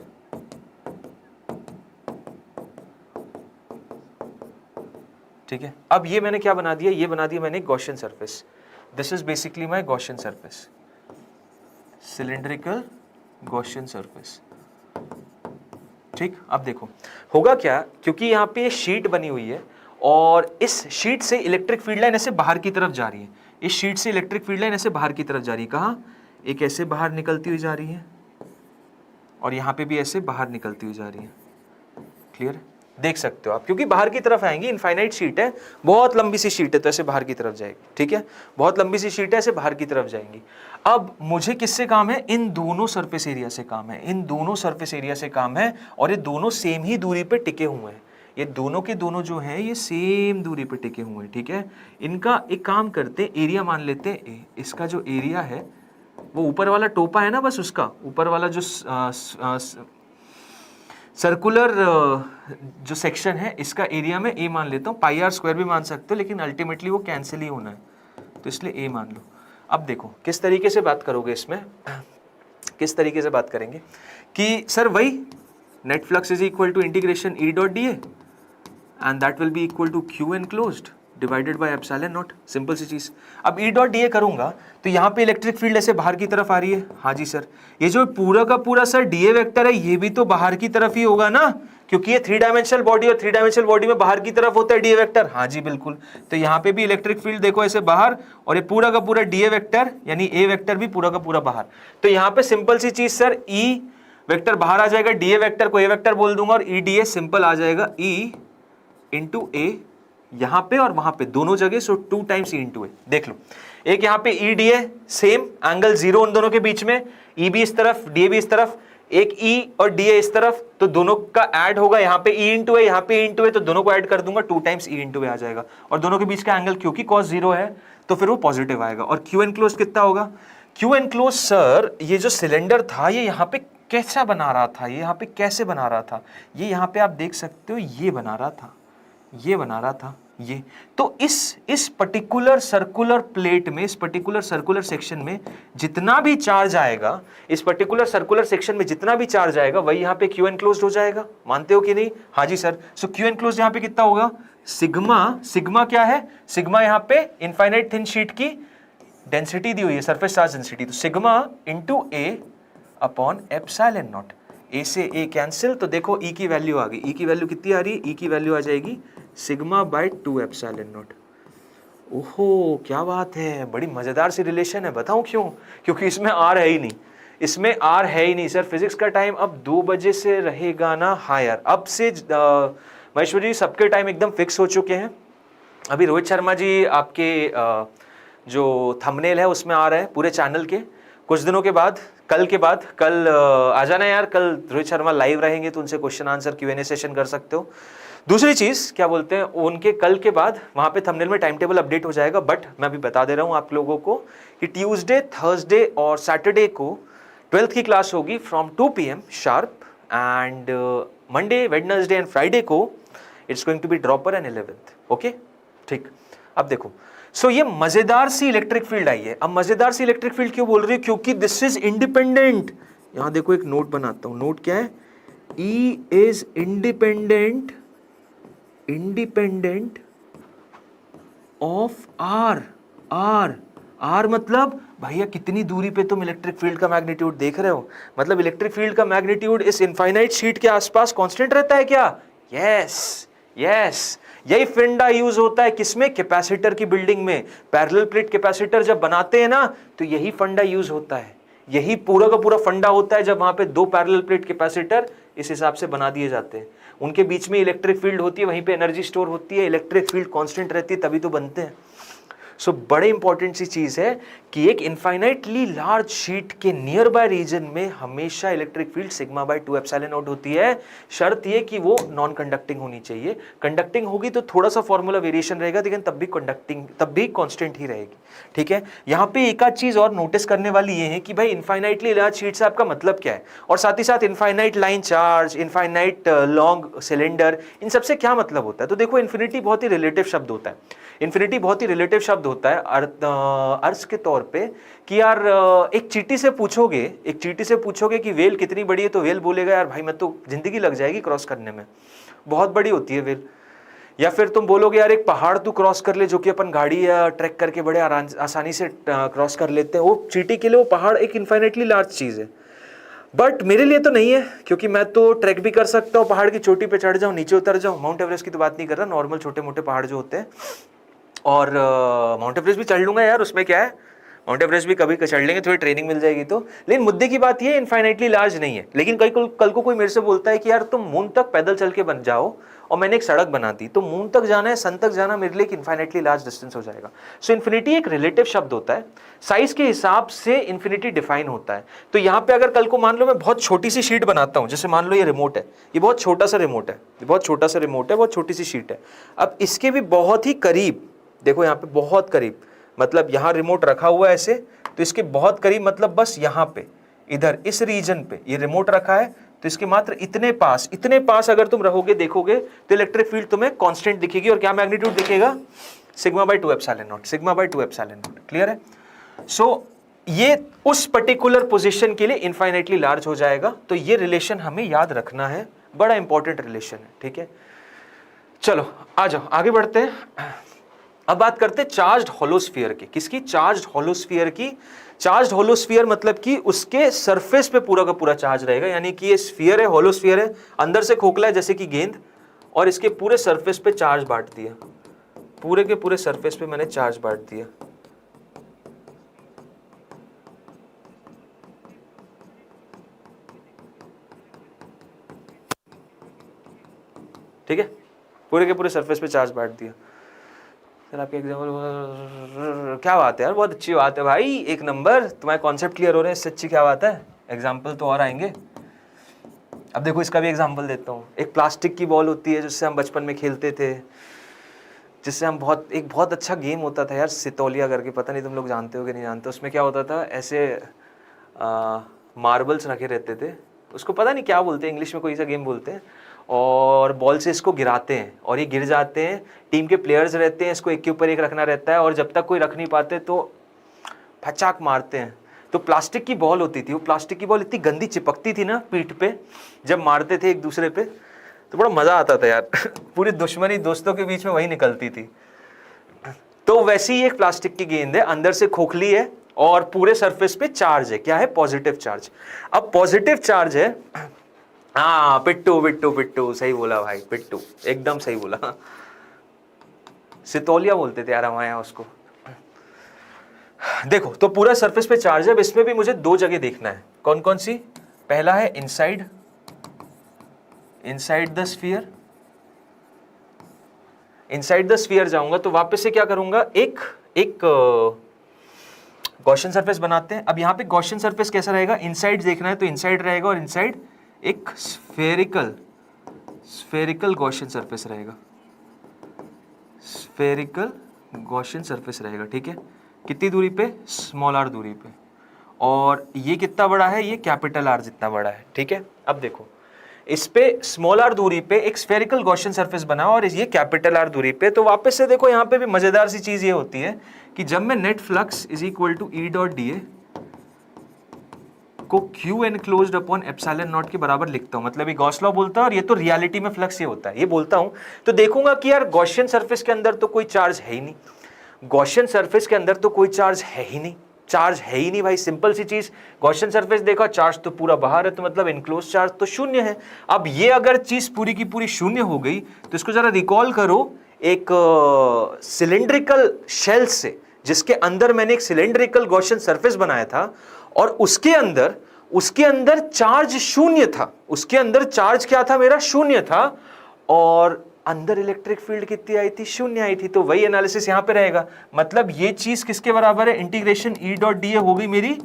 ठीक है। अब ये मैंने क्या बना दिया? ये बना दिया मैंने Gaussian surface. This is basically my Gaussian surface, cylindrical Gaussian surface. ठीक। अब देखो होगा क्या, क्योंकि यहाँ पे शीट बनी हुई है और इस शीट से इलेक्ट्रिक फील्ड लाइन ऐसे बाहर की तरफ जा रही है। इस शीट से इलेक्ट्रिक फील्ड लाइन ऐसे बाहर की तरफ जा रही है। कहाँ? एक ऐसे बाहर निकलती हुई जा रही है और यहाँ पे भी ऐसे बाहर निकलती हुई जा रही है। क्लियर? देख सकते हो आप, क्योंकि बाहर की तरफ आएंगी। इनफाइनाइट शीट है, बहुत लंबी सी शीट है, तो ऐसे बाहर की तरफ जाएगी। ठीक है, बहुत लंबी सी शीट है, ऐसे बाहर की तरफ जाएंगी। अब मुझे किससे काम है? इन दोनों सरफेस एरिया से काम है, इन दोनों सरफेस एरिया से काम है, और ये दोनों सेम ही दूरी पे टिके हुए हैं। ये दोनों के दोनों जो है ये सेम दूरी पे टिके हुए हैं। ठीक है, इनका एक काम करते, एरिया मान लेते हैं। इसका जो एरिया है वो ऊपर वाला टोपा है ना, बस उसका ऊपर वाला जो सर्कुलर जो सेक्शन है, इसका एरिया में ए मान लेता हूँ। पाई आर स्क्वायर भी मान सकते हो, लेकिन अल्टीमेटली वो कैंसिल ही होना है, तो इसलिए ए मान लो। अब देखो किस तरीके से बात करोगे इसमें, किस तरीके से बात करेंगे कि सर वही net flux is equal to integration E dot D A and that will be equal to Q enclosed divided by epsilon not. Simple सी चीज। अब ई डॉट डी ए करूंगा तो यहाँ पे इलेक्ट्रिक फील्ड ऐसे बाहर की तरफ आ रही है। हाँ जी सर, ये जो पूरा का पूरा सर डी ए वेक्टर है ये भी तो बाहर की तरफ ही होगा ना, क्योंकि ये 3 डायमेंशनल बॉडी और 3 डायमेंशनल बॉडी में बाहर की तरफ होता है डी ए वेक्टर। हाँ जी बिल्कुल, तो यहाँ पे भी इलेक्ट्रिक फील्ड देखो ऐसे बाहर, और ये पूरा का पूरा डी ए वेक्टर यानी ए वेक्टर भी पूरा का पूरा बाहर। तो यहाँ पे सिंपल सी चीज सर, ई वेक्टर बाहर आ जाएगा, डी ए वेक्टर को ए वेक्टर बोल दूंगा, और ई डी ए सिंपल आ जाएगा ई इंटू ए यहां पे और वहां पे दोनों जगह, सो 2 टाइम्स ई इंटू ए। देख लो, एक यहां पे E D A same angle 0 उन दोनों के बीच में, ई भी इस तरफ डी ए भी इस तरफ, एक ई और डी ए इस तरफ, तो दोनों का ऐड होगा। यहाँ पे ई इंटू ए, यहाँ पे ई इंटू ए, तो दोनों को ऐड कर दूंगा, 2 टाइम्स ई इंटू ए आ जाएगा। और दोनों के बीच का एंगल क्योंकि cos 0 है तो फिर वो पॉजिटिव आएगा। और क्यू एनक्लोज कितना होगा? क्यू एनक्लोज सर, ये जो सिलेंडर था ये यहाँ पे कैसा बना रहा था, ये यहाँ पे कैसे बना रहा था, ये यहाँ पे आप देख सकते हो, ये बना रहा था, ये बना रहा था ये। तो इस पर्टिकुलर सर्कुलर प्लेट में, इस पर्टिकुलर सर्कुलर सेक्शन में जितना भी चार्ज आएगा, इस पर्टिकुलर सर्कुलर सेक्शन में जितना भी चार्ज आएगा वही यहाँ पे क्यू एनक्लोज्ड हो जाएगा। मानते हो कि नहीं? हाँ जी सर। सो क्यू एनक्लोज्ड यहाँ पे कितना होगा? सिग्मा, सिग्मा क्या है? सिग्मा यहाँ पे इनफाइनाइट थिन शीट की डेंसिटी दी हुई है, सरफेस चार्ज डेंसिटी, तो sigma into A upon epsilon naught. A से ए कैंसिल, तो देखो ई की वैल्यू आ गई। ई की वैल्यू कितनी आ रही है? ई की वैल्यू आ जाएगी सिग्मा बाय 2 एप्सिलॉन नॉट। ओहो क्या बात है, बड़ी मजेदार सी रिलेशन है। बताऊं क्यों? क्योंकि इसमें आर है ही नहीं, इसमें आर है ही नहीं सर। फिजिक्स का टाइम अब 2 बजे से रहेगा ना? हाँ यार, अब से महेश्वर जी सबके टाइम एकदम फिक्स हो चुके हैं। अभी रोहित शर्मा जी आपके जो थंबनेल है उसमें आ रहे हैं पूरे चैनल के। कुछ दिनों के बाद, कल के बाद, कल आ जाना यार, कल रोहित शर्मा लाइव रहेंगे तो उनसे क्वेश्चन आंसर Q&A सेशन कर सकते हो। दूसरी चीज क्या बोलते हैं, उनके कल के बाद वहां पे थंबनेल में टाइम टेबल अपडेट हो जाएगा। बट मैं अभी बता दे रहा हूं आप लोगों को कि ट्यूसडे, थर्सडे और सैटरडे को 12th की क्लास होगी from 2 PM sharp, and Monday, Wednesday and Friday को it's going to be dropper and 11th। Okay ठीक। अब देखो, सो ये मजेदार सी इलेक्ट्रिक फील्ड आई है। अब मजेदार सी इलेक्ट्रिक फील्ड क्यों बोल रही है? क्योंकि दिस इज इंडिपेंडेंट। यहां देखो एक नोट बनाता हूं। नोट क्या है? E is independent of R। R मतलब भैया कितनी दूरी पे तुम इलेक्ट्रिक फील्ड का मैग्नीट्यूड देख रहे हो? मतलब इलेक्ट्रिक फील्ड का मैग्नीट्यूड इस इनफाइनाइट शीट के आसपास कांस्टेंट रहता है क्या? यस, यही फंडा यूज होता है किसमें? कैपेसिटर की बिल्डिंग में। पैरेलल प्लेट कैपेसिटर जब बनाते हैं ना, तो यही फंडा यूज होता है। यही पूरा का पूरा फंडा होता है जब वहां पे 2 पैरेलल प्लेट कैपेसिटर इस हिसाब से बना दिए जाते हैं। उनके बीच में इलेक्ट्रिक फील्ड होती है, वहीं पे एनर्जी स्टोर होती है, इलेक्ट्रिक फील्ड कांस्टेंट रहती है, तभी तो बनते हैं। सो बड़े इंपॉर्टेंट सी चीज है कि एक इनफाइनाइटली लार्ज शीट के नियर बाय रीजन में हमेशा electric field sigma bye 2 epsilon not होती है। शर्त ये कि वो नॉन कंडक्टिंग होनी चाहिए। कंडक्टिंग होगी तो थोड़ा सा फॉर्मूला वेरिएशन रहेगा, लेकिन तब भी कांस्टेंट ही रहेगी। ठीक है। यहाँ पे एक आध चीज और नोटिस करने वाली ये है कि भाई इनफाइनाइटली लार्ज शीट से आपका मतलब क्या है, और साथ ही साथ infinite line charge, infinite long cylinder, इन सबसे क्या मतलब होता है? तो देखो, इन्फिनिटी बहुत ही रिलेटिव शब्द होता है। इन्फिनिटी बहुत ही रिलेटिव शब्द होता है अर्थ के तौर पे कि यार एक चींटी से पूछोगे कि वेल कितनी बड़ी है, तो वेल बोलेगा यार भाई मैं तो जिंदगी लग जाएगी क्रॉस करने में, बहुत बड़ी होती है वेल। या फिर तुम बोलोगे यार एक पहाड़ तू क्रॉस कर ले, जो कि अपन गाड़ी या ट्रैक करके बड़े आसानी से क्रॉस कर लेते हैं, वो चींटी के लिए वो पहाड़ एक इन्फाइनेटली लार्ज चीज है। बट मेरे लिए तो नहीं है, क्योंकि मैं तो ट्रैक भी कर सकता हूँ, पहाड़ की चोटी पे चढ़ जाऊँ, नीचे उतर जाऊँ। माउंट एवरेस्ट की तो बात नहीं कर रहा, नॉर्मल छोटे मोटे पहाड़ जो होते हैं। और माउंट एवरेस्ट भी चढ़ लूंगा यार, उसमें क्या है, माउंट एवरेस्ट भी कभी चढ़ लेंगे, थोड़ी ट्रेनिंग मिल जाएगी तो। लेकिन मुद्दे की बात ये इनफाइनाइटली लार्ज नहीं है। लेकिन कल को कोई मेरे से बोलता है कि यार तुम मून तक पैदल चल के बन जाओ, और मैंने एक सड़क बना दी, तो मून तक जाना है, सन तक जाना मेरे लिए एक इनफाइनाइटली लार्ज डिस्टेंस हो जाएगा। सो इन्फिनिटी एक रिलेटिव शब्द होता है, साइज के हिसाब से इन्फिनिटी डिफाइन होता है। तो यहाँ पे अगर कल को मान लो मैं बहुत छोटी सी शीट बनाता हूँ, जैसे मान लो ये रिमोट है, ये बहुत छोटा सा रिमोट है, बहुत छोटी सी शीट है। अब इसके भी बहुत ही करीब देखो, यहाँ पे बहुत करीब, मतलब यहाँ रिमोट रखा हुआ है ऐसे, तो इसके बहुत करीब मतलब बस यहाँ पे, इधर इस रीजन पे ये रिमोट रखा है, तो इसके मात्र इतने पास अगर तुम रहोगे, देखोगे तो इलेक्ट्रिक फील्ड तुम्हें कांस्टेंट दिखेगी। और क्या मैग्नीट्यूड दिखेगा? Sigma bye 2 epsilon naught. Clear है? सो ये उस पर्टिकुलर पोजीशन के लिए इनफाइनाइटली लार्ज हो जाएगा। तो ये रिलेशन हमें याद रखना है, बड़ा इंपॉर्टेंट रिलेशन है। ठीक है, चलो आ जाओ आगे बढ़ते हैं। अब बात करते हैं चार्ज्ड होलोस्फीयर की। किसकी? चार्ज्ड होलोस्फीयर की। चार्ज्ड होलोस्फीयर मतलब कि उसके सरफेस पे पूरा का पूरा चार्ज रहेगा, यानी कि ये स्फीयर है, होलोस्फीयर है, अंदर से खोखला है जैसे कि गेंद, और इसके पूरे सरफेस पे चार्ज बांट दिया, पूरे के पूरे सरफेस पे मैंने चार्ज बांट दिया। ठीक है, पूरे के पूरे सरफेस पे चार्ज बांट दिया। सर आपके एग्जाम्पल, क्या बात है यार, बहुत अच्छी बात है भाई, एक नंबर, तुम्हारे कॉन्सेप्ट क्लियर हो रहे हैं, इससे अच्छी क्या बात है। एग्जाम्पल तो और आएंगे। अब देखो इसका भी एग्जाम्पल देता हूँ। एक प्लास्टिक की बॉल होती है जिससे हम बचपन में खेलते थे, जिससे हम एक बहुत अच्छा गेम होता था यार, सितौलिया करके, पता नहीं तुम लोग जानते हो कि नहीं जानते। उसमें क्या होता था, ऐसे मार्बल्स रखे रहते थे, उसको पता नहीं क्या बोलते हैं, इंग्लिश में कोई सा गेम बोलते हैं, और बॉल से इसको गिराते हैं और ये गिर जाते हैं। टीम के प्लेयर्स रहते हैं, इसको एक के ऊपर एक रखना रहता है, और जब तक कोई रख नहीं पाते तो फचाक मारते हैं। तो प्लास्टिक की बॉल होती थी, वो प्लास्टिक की बॉल इतनी गंदी चिपकती थी ना पीठ पे, जब मारते थे एक दूसरे पे, तो बड़ा मजा आता था यार। पूरी दुश्मनी दोस्तों के बीच में वही निकलती थी। तो वैसे ही एक प्लास्टिक की गेंद है, अंदर से खोखली है और पूरे सरफेस पे चार्ज है। क्या है? Positive charge. अब पॉजिटिव चार्ज है, हाँ पिट्टू, सही बोला भाई, पिट्टू एकदम सही बोला। सितौलिया बोलते थे यार हमारे यहाँ उसको। देखो तो पूरा सरफेस पे चार्ज है। अब इसमें भी मुझे दो जगह देखना है, कौन कौन सी? पहला है inside the sphere. Inside the sphere जाऊंगा तो वापस से क्या करूंगा, एक गॉसियन सरफेस बनाते हैं। अब यहां पे गॉसियन सरफेस कैसा रहेगा, इनसाइड देखना है तो इनसाइड रहेगा, और इनसाइड एक स्फेरिकल गॉसियन सरफेस रहेगा, स्फेरिकल गॉसियन सरफेस रहेगा। ठीक है, कितनी दूरी पे? स्मॉल आर दूरी पे। और ये कितना बड़ा है, ये कैपिटल आर जितना बड़ा है। ठीक है, अब देखो इस पे स्मॉल आर दूरी पे एक स्फेरिकल गॉसियन सरफेस बना और ये कैपिटल आर दूरी पे। तो वापस से देखो यहाँ पे भी मजेदार सी चीज ये होती है कि जब मैं net flux is equal to E dot D A को Q enclosed upon epsilon naught के बराबर लिखता हूं, मतलब ये गॉस लॉ बोलता है और ये तो रियलिटी में फ्लक्स ये होता है, ये बोलता हूं तो देखूंगा कि यार गॉसियन सरफेस के अंदर तो कोई चार्ज है ही नहीं, गॉसियन सरफेस के अंदर तो कोई चार्ज है ही नहीं, चार्ज है ही नहीं भाई, सिंपल सी चीज। गॉसियन सरफेस देखा, चार्ज तो पूरा बाहर है, तो मतलब इनक्लोज चार्ज तो शून्य है। अब ये अगर चीज पूरी की पूरी शून्य हो गई तो इसको जरा रिकॉल करो एक सिलिंड्रिकल शेल से, जिसके अंदर मैंने एक सिलिंड्रिकल गॉसियन सरफेस बनाया था और उसके अंदर चार्ज शून्य था, उसके अंदर चार्ज क्या था मेरा, शून्य था, और अंदर इलेक्ट्रिक फील्ड कितनी आई थी, शून्य आई थी। तो वही एनालिसिस यहां पे रहेगा, मतलब ये चीज किसके बराबर है, integration E dot D A हो गई मेरी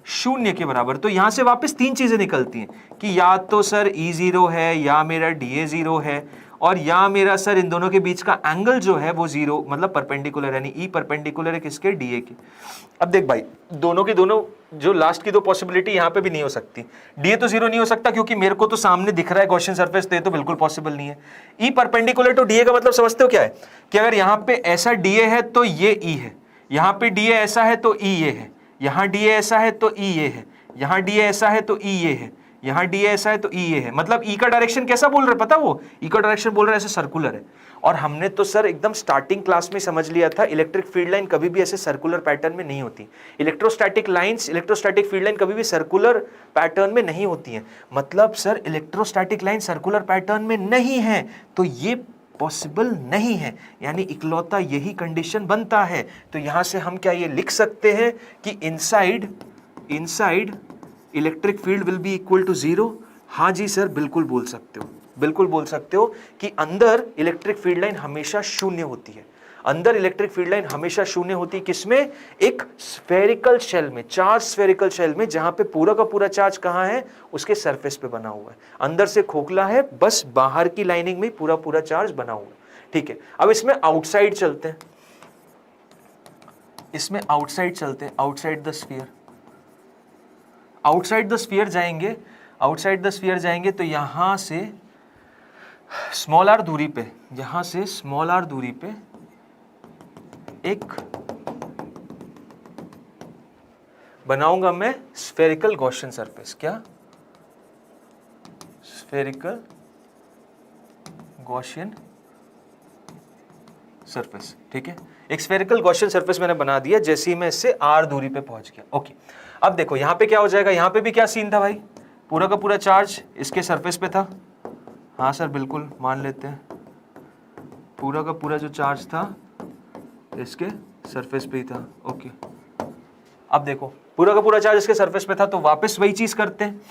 शून्य के बराबर। तो यहां से वापस तीन चीजें निकलती हैं कि या तो सर ई जीरो है, या मेरा डी ए जीरो है, और या मेरा सर इन दोनों के बीच का एंगल जो है वो जीरो, मतलब परपेंडिकुलर, यानी ई परपेंडिकुलर है किसके, डी ए के। अब देख भाई, दोनों की दोनों जो लास्ट की दो पॉसिबिलिटी यहां पे भी नहीं हो सकती। डी ए तो जीरो नहीं हो सकता क्योंकि मेरे को तो सामने दिख रहा है गॉसियन सरफेस, तो ये तो बिल्कुल पॉसिबल नहीं है। E perpendicular to D A का मतलब समझते हो क्या है, कि अगर यहां पे ऐसा डी ए है तो ये ई है, यहां पे डी ए ऐसा है तो ई ये है, यहां डी ए ऐसा है तो ई ये है, यहां डी ए ऐसा है तो ई ये है, यहां डी ऐसा है तो ई ये है। मतलब ई का डायरेक्शन कैसा बोल रहे पता, वो ई का डायरेक्शन बोल रहा है ऐसे सर्कुलर है। और हमने तो सर एकदम स्टार्टिंग क्लास में समझ लिया था इलेक्ट्रिक फील्ड लाइन कभी भी ऐसे सर्कुलर पैटर्न में नहीं होती, electrostatic lines, electrostatic field line कभी भी सर्कुलर पैटर्न में नहीं होती हैं। मतलब sir electrostatic line circular pattern में नहीं है तो ये पॉसिबल नहीं है, यानी इकलौता यही कंडीशन बनता है। तो यहां से हम क्या ये लिख सकते हैं कि inside electric field will be equal to zero. हाँ जी सर, बिल्कुल बोल सकते हो, बिल्कुल बोल सकते हो कि अंदर इलेक्ट्रिक फील्ड लाइन हमेशा शून्य होती है, अंदर इलेक्ट्रिक फील्ड लाइन हमेशा शून्य होती है। किसमें, एक स्फेरिकल शेल में, चार्ज स्फेरिकल शेल में, जहां पे पूरा का पूरा चार्ज कहां है, उसके सरफेस पे बना हुआ है, अंदर से खोखला है, बस बाहर की लाइनिंग में पूरा पूरा चार्ज बना हुआ है। ठीक है, अब इसमें आउटसाइड चलते हैं, इसमें आउटसाइड चलते हैं, outside the sphere, outside the sphere जाएंगे, आउटसाइड द स्फीयर जाएंगे तो यहां से स्मॉल आर दूरी पे, यहां से स्मॉल आर दूरी पे एक बनाऊंगा मैं स्फेरिकल गॉसियन सरफेस। क्या, स्फेरिकल गॉसियन सरफेस। ठीक है, एक स्फेरिकल गॉसियन सरफेस मैंने बना दिया जैसे ही मैं इससे आर दूरी पे पहुंच गया। ओके, अब देखो यहां पे क्या हो जाएगा, यहां पे भी क्या सीन था भाई, पूरा का पूरा चार्ज इसके सरफेस पे था। हाँ सर बिल्कुल मान लेते हैं, पूरा का पूरा जो चार्ज था इसके सरफेस पे ही था। ओके, अब देखो पूरा का पूरा चार्ज इसके सरफेस पे था, तो वापस वही चीज करते हैं।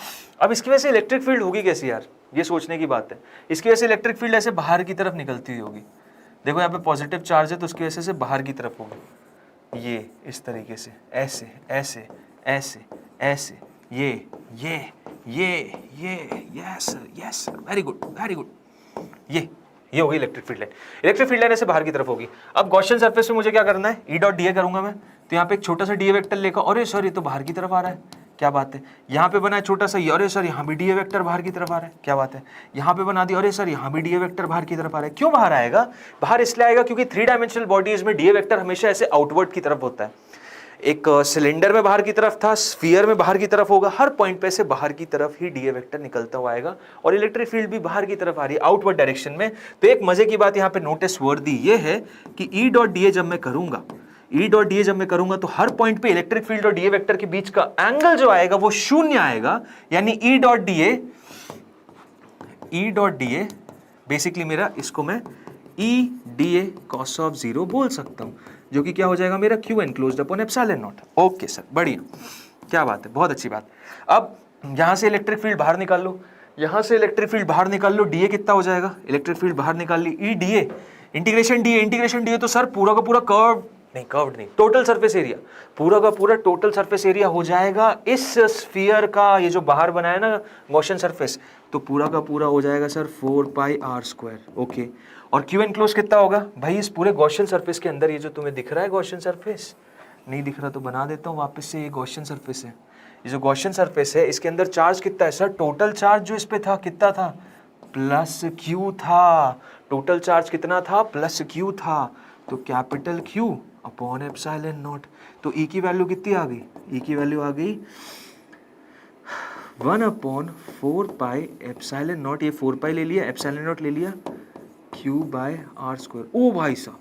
अब इसकी वजह से इलेक्ट्रिक फील्ड होगी कैसी यार, ये सोचने की बात है। इसकी वजह से इलेक्ट्रिक फील्ड ऐसे बाहर की तरफ निकलती हुई होगी। देखो यहाँ पे पॉजिटिव चार्ज है तो उसकी वजह से बाहर की तरफ होगी, ये इस तरीके से, ऐसे ऐसे ऐसे ऐसे, ये yes sir, very good very good, ये होगी electric field line. Electric field line ऐसे बाहर की तरफ होगी। अब गॉसियन सरफेस में मुझे क्या करना है, ई डॉट डी ए करूंगा मैं, तो यहाँ पे एक छोटा सा डी ए वेक्टर लेकर, अरे सर ये तो बाहर की तरफ आ रहा है, क्या बात है। यहाँ पे बना है छोटा सा, अरे सर यहाँ भी डी ए वेक्टर बाहर की तरफ आ रहा है, क्या बात है। यहाँ पे बना दिया, अरे सर यहाँ भी डी ए वेक्टर बाहर की तरफ आ रहा है। क्यों बाहर आएगा, बाहर इसलिए आएगा क्योंकि 3 डायमेंशनल बॉडीज में डी ए वेक्टर हमेशा ऐसे आउटवर्ड की तरफ होता है। एक सिलेंडर में बाहर की तरफ था, स्फीयर में बाहर की तरफ होगा, हर पॉइंट पे से बाहर की तरफ ही डी ए वेक्टर निकलता हुआ आएगा और इलेक्ट्रिक फील्ड भी बाहर की तरफ आ रही है, आउटवर्ड डायरेक्शन में। तो एक मजे की बात यहाँ पे नोटिस वर्दी ये है कि ई डॉट डी ए जब मैं करूंगा, ई डॉट डी ए जब मैं करूंगा तो हर पॉइंट पे इलेक्ट्रिक फील्ड और डी ए वेक्टर के बीच का एंगल जो आएगा वो शून्य आएगा, यानी ई डॉट डी ए बेसिकली मेरा, इसको मैं E D A cos of 0 बोल सकता हूँ, जो कि क्या हो जाएगा मेरा Q enclosed upon epsilon naught. Okay sir, बढ़िया, क्या बात है, बहुत अच्छी बात। अब यहाँ से इलेक्ट्रिक फील्ड बाहर निकाल लो, यहाँ से इलेक्ट्रिक फील्ड बाहर निकाल लो, डीए कितना हो जाएगा, इलेक्ट्रिक फील्ड बाहर निकाल ली, ई डीए इंटीग्रेशन डीए तो सर पूरा का पूरा कर्व्ड नहीं, टोटल सरफेस एरिया, पूरा का पूरा टोटल सरफेस एरिया हो जाएगा इस स्फीयर का, ये जो बाहर बनाया ना गॉसियन सरफेस, तो पूरा का पूरा हो जाएगा sir 4 pi are square. Okay, और क्यू एनक्लोज कितना होगा भाई, इस पूरे गॉसियन सरफेस के अंदर ये जो तुम्हें दिख रहा है गॉसियन सरफेस, नहीं दिख रहा तो बना देता हूँ वापस से, ये गॉसियन सरफेस है, ये जो गॉसियन सरफेस है इसके अंदर चार्ज कितना है सर, टोटल चार्ज जो इस पे था कितना था, प्लस क्यू था, टोटल चार्ज कितना था, प्लस क्यू था, तो capital Q upon epsilon naught. तो ई की वैल्यू कितनी आ गई, ई की वैल्यू आ गई 1/4 पाई एप्सिलॉन नॉट, ये 4 पाई ले लिया, एप्सिलॉन नॉट ले लिया, क्यू बाय आर स्क्वायर। ओ भाई साहब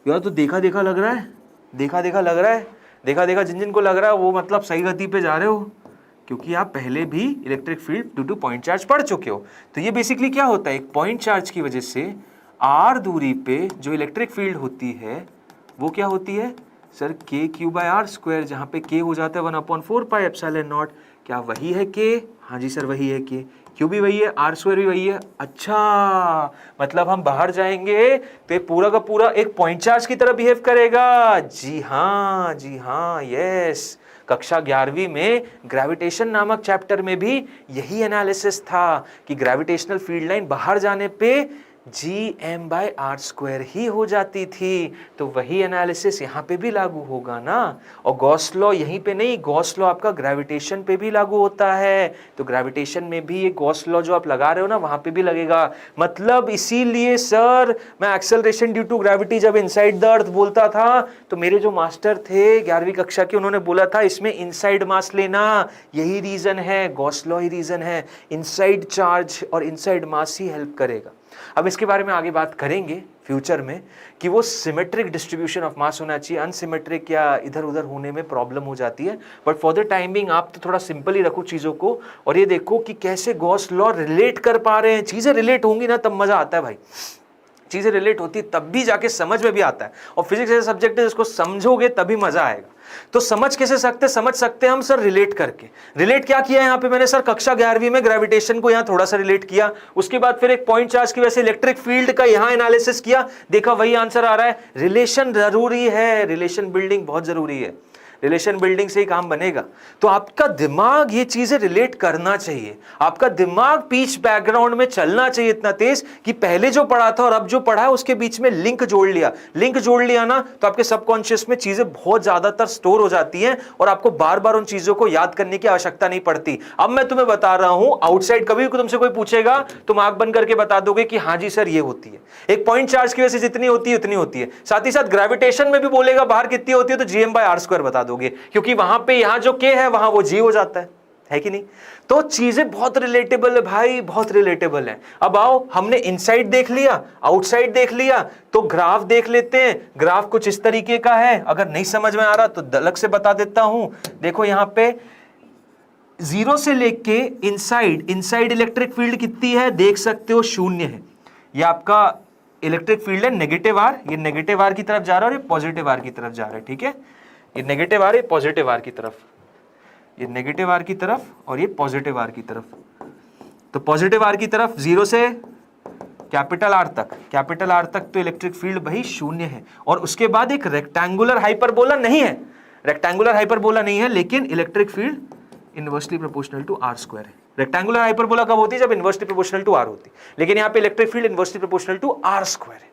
यार, तो देखा देखा लग रहा है, देखा देखा लग रहा है, देखा देखा जिन जिन को लग रहा है वो मतलब सही गति पे जा रहे हो, क्योंकि आप पहले भी electric field due two point charge पढ़ चुके हो। तो ये बेसिकली क्या होता है, एक पॉइंट चार्ज की वजह से आर दूरी पे जो इलेक्ट्रिक फील्ड होती है वो क्या होती है सर, के क्यू बाय आर स्क्वायर, जहाँ पे के हो जाता है 1/4 पाई एप्सिलॉन नॉट। क्या वही है के, हाँ जी सर वही है के, क्यू भी वही है, आर स्क्वायर भी वही है। अच्छा, मतलब हम बाहर जाएंगे तो ये पूरा का पूरा एक पॉइंट चार्ज की तरह बिहेव करेगा। जी हाँ, यस, कक्षा 11वीं में ग्रेविटेशन नामक चैप्टर में भी यही एनालिसिस था कि ग्रेविटेशनल फील्ड लाइन बाहर जाने पे Gm/r² ही हो जाती थी, तो वही एनालिसिस यहाँ पे भी लागू होगा ना। और गॉस लॉ यहीं पे नहीं, गॉस लॉ आपका ग्रेविटेशन पे भी लागू होता है, तो ग्रेविटेशन में भी ये गॉस लॉ जो आप लगा रहे हो ना वहां पे भी लगेगा। मतलब इसीलिए सर मैं एक्सेलरेशन ड्यू टू ग्रेविटी जब इनसाइड द अर्थ बोलता था तो मेरे जो मास्टर थे 11वीं कक्षा के, उन्होंने बोला था इसमें इनसाइड मास लेना, यही रीजन है, गॉस लॉ ही रीजन है, इनसाइड चार्ज और इनसाइड मास ही हेल्प करेगा। अब इसके बारे में आगे बात करेंगे फ्यूचर में कि वो सिमेट्रिक डिस्ट्रीब्यूशन ऑफ मास होना चाहिए, अनसिमेट्रिक या इधर उधर होने में प्रॉब्लम हो जाती है। But for the time being आप तो थोड़ा सिंपल ही रखो चीज़ों को, और ये देखो कि कैसे गॉस लॉ रिलेट कर पा रहे हैं। चीज़ें रिलेट होंगी ना तब मज़ा आता है भाई, चीज़ें रिलेट होती तब भी जाके समझ में भी आता है। और फिजिक्स ऐसा सब्जेक्ट है जिसको समझोगे तभी मजा आएगा। तो समझ कैसे समझ सकते हैं हम सर, रिलेट करके। रिलेट क्या किया यहाँ पे मैंने सर, कक्षा 11वीं में ग्रेविटेशन को यहाँ थोड़ा सा रिलेट किया, उसके बाद फिर एक पॉइंट चार्ज की वजह से इलेक्ट्रिक फील्ड का यहाँ एनालिसिस किया, देखा वही आंसर आ रहा है। रिलेशन जरूरी है, रिलेशन बिल्डिंग बहुत जरूरी है, रिलेशन बिल्डिंग से ही काम बनेगा। तो आपका दिमाग ये चीजें रिलेट करना चाहिए, आपका दिमाग पीच बैकग्राउंड में चलना चाहिए इतना तेज कि पहले जो पढ़ा था और अब जो पढ़ा है उसके बीच में लिंक जोड़ लिया ना, तो आपके सबकॉन्शियस में चीजें बहुत ज्यादातर स्टोर हो जाती हैं और आपको बार बार उन चीजों को याद करने की आवश्यकता नहीं पड़ती। अब मैं तुम्हें बता रहा हूं, आउटसाइड कभी तुमसे कोई पूछेगा तुम आंख बंद करके बता दोगे कि हाँ जी सर ये होती है। एक पॉइंट चार्ज की वजह से जितनी होती है उतनी होती है। साथ ही साथ ग्रेविटेशन में भी बोलेगा बाहर कितनी होती है तो Gm/r² बता दोगे, क्योंकि वहां पे यहां जो k है वहां वो g हो जाता है कि नहीं। तो चीजें बहुत रिलेटेबल है भाई, बहुत रिलेटेबल है। अब आओ, हमने इनसाइड देख लिया, आउटसाइड देख लिया, तो ग्राफ देख लेते हैं। ग्राफ कुछ इस तरीके का है, अगर नहीं समझ में आ रहा तो अलग से बता देता हूं। देखो यहां पे 0 से लेके इनसाइड इलेक्ट्रिक फील्ड कितनी है देख सकते हो, 0 है। ये आपका इलेक्ट्रिक फील्ड है नेगेटिव आर, ये नेगेटिव आर की तरफ जा रहा है और ये पॉजिटिव आर की तरफ जा रहा है, ठीक है। ये नेगेटिव आर, ये पॉजिटिव आर की तरफ, ये नेगेटिव आर की तरफ और ये पॉजिटिव आर की तरफ। तो पॉजिटिव आर की तरफ 0 से कैपिटल आर तक तो इलेक्ट्रिक फील्ड भाई 0 है। और उसके बाद एक रेक्टेंगुलर हाइपरबोला नहीं है, रेक्टेंगुलर हाइपरबोला नहीं है, लेकिन electric field inversely proportional to R square है। रेक्टेंगुलर हाइपरबोला कब होती है, जब इनवर्सली प्रोपोर्शनल टू आर होती है, लेकिन यहाँ पे electric field inversely proportional to R square है,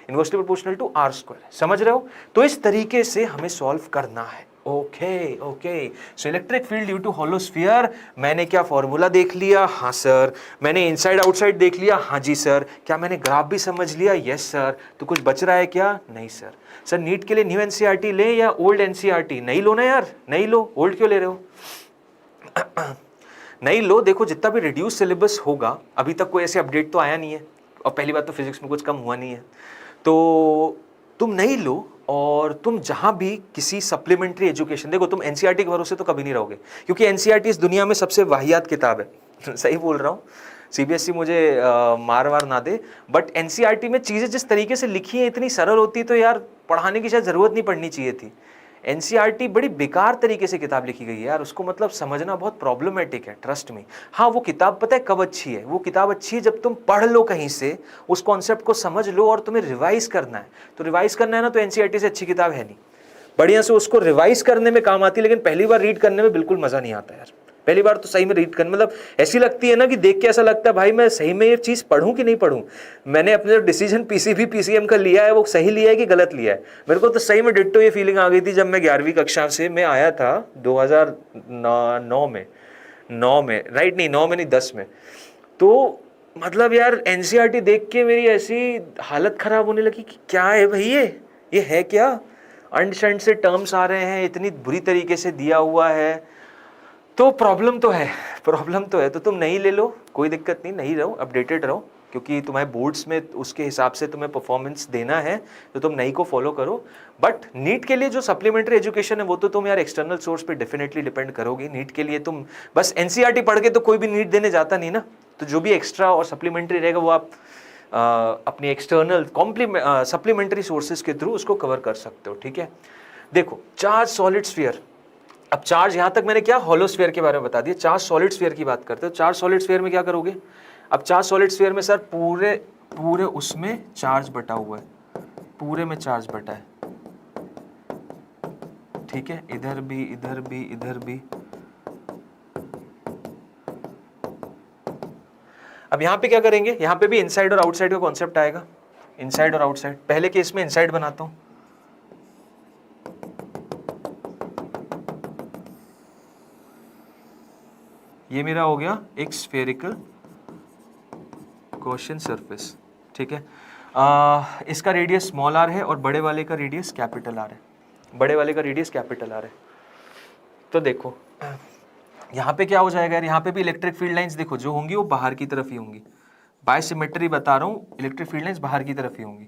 inversely proportional to R square है। समझ रहे हो। तो इस तरीके से हमें सॉल्व करना है। Okay so electric field due to hollow sphere, मैंने क्या फॉर्मूला देख लिया, हाँ सर। मैंने इनसाइड आउटसाइड देख लिया, हाँ जी सर। क्या मैंने ग्राफ भी समझ लिया, यस सर। तो कुछ बच रहा है क्या, नहीं सर। सर नीट के लिए न्यू एनसीईआरटी ले या ओल्ड एनसीईआरटी, नहीं लो ना यार, नहीं लो। ओल्ड क्यों ले रहे हो नहीं लो। देखो जितना भी रिड्यूस सिलेबस होगा, अभी तक कोई ऐसे अपडेट तो आया नहीं है, और पहली बात तो फिजिक्स में कुछ कम हुआ नहीं है, तो तुम नहीं लो। और तुम जहां भी किसी सप्लीमेंट्री एजुकेशन, देखो तुम एनसीईआरटी के भरोसे तो कभी नहीं रहोगे, क्योंकि एनसीईआरटी इस दुनिया में सबसे वाहियात किताब है सही बोल रहा हूं। सीबीएसई मुझे मार वार ना दे, बट एनसीईआरटी में चीज़ें जिस तरीके से लिखी हैं इतनी सरल होती तो यार पढ़ाने की शायद ज़रूरत नहीं पड़नी चाहिए थी। एनसीईआरटी बड़ी बेकार तरीके से किताब लिखी गई है यार, उसको मतलब समझना बहुत प्रॉब्लमेटिक है, ट्रस्ट मी। हाँ वो किताब पता है कब अच्छी है, वो किताब अच्छी है जब तुम पढ़ लो कहीं से, उस कॉन्सेप्ट को समझ लो और तुम्हें रिवाइज करना है। तो रिवाइज करना है ना, तो एनसीईआरटी से अच्छी किताब है नहीं। बढ़िया से उसको रिवाइज करने में काम आती है, लेकिन पहली बार रीड करने में बिल्कुल मजा नहीं आता यार। पहली बार तो सही में रीड करने मतलब ऐसी लगती है ना कि देख के ऐसा लगता है भाई मैं सही में ये चीज़ पढ़ूं कि नहीं पढ़ूं, मैंने अपने जो डिसीजन पीसीबी पीसीएम का लिया है वो सही लिया है कि गलत लिया है। मेरे को तो सही में डिट्टो ये फीलिंग आ गई थी जब मैं 11वीं कक्षा से मैं आया था 2009 में, 9 में राइट, नहीं 9 में नहीं 10 में। तो मतलब यार एनसीईआरटी देख के मेरी ऐसी हालत खराब होने लगी कि क्या है भाई ये है क्या, अंडशंड से टर्म्स आ रहे हैं, इतनी बुरी तरीके से दिया हुआ है। तो प्रॉब्लम तो है, तो तुम नहीं ले लो, कोई दिक्कत नहीं, नहीं रहो, अपडेटेड रहो, क्योंकि तुम्हारे बोर्ड्स में उसके हिसाब से तुम्हें परफॉर्मेंस देना है, तो तुम नई को फॉलो करो। बट नीट के लिए जो सप्लीमेंट्री एजुकेशन है वो तो तुम यार एक्सटर्नल सोर्स पे डेफिनेटली डिपेंड करोगे। नीट के लिए तुम बस एनसीईआरटी पढ़ के तो कोई भी नीट देने जाता नहीं ना, तो जो भी एक्स्ट्रा और सप्लीमेंट्री रहेगा वो आप अपनी एक्सटर्नल सप्लीमेंट्री सोर्सेज के थ्रू उसको कवर कर सकते हो, ठीक है। देखो चार्ज सॉलिड स्फीयर, अब चार्ज यहां तक मैंने क्या हॉलो स्फीयर के बारे में बता दिया, चार्ज सॉलिड स्फीयर की बात करते हो। चार्ज सॉलिड स्फीयर में क्या करोगे, अब चार्ज सॉलिड स्फीयर में सर पूरे उसमें चार्ज बटा हुआ है, पूरे में चार्ज बटा है, ठीक है, इधर भी इधर भी इधर भी। अब यहां पे क्या करेंगे, यहां पे भी इनसाइड और आउटसाइड का कॉन्सेप्ट आएगा, इनसाइड और आउटसाइड। पहले केस में इनसाइड बनाता हूं, ये मेरा हो गया एक स्फेरिकल गॉसियन सरफेस, ठीक है। इसका रेडियस स्मॉल आर है और बड़े वाले का रेडियस कैपिटल आर है, बड़े वाले का रेडियस कैपिटल आर है। तो देखो यहाँ पे क्या हो जाएगा यार, यहाँ पे भी इलेक्ट्रिक फील्ड लाइंस देखो जो होंगी वो बाहर की तरफ ही होंगी, बाय सिमेट्री बता रहा हूँ, इलेक्ट्रिक फील्ड लाइंस बाहर की तरफ ही होंगी,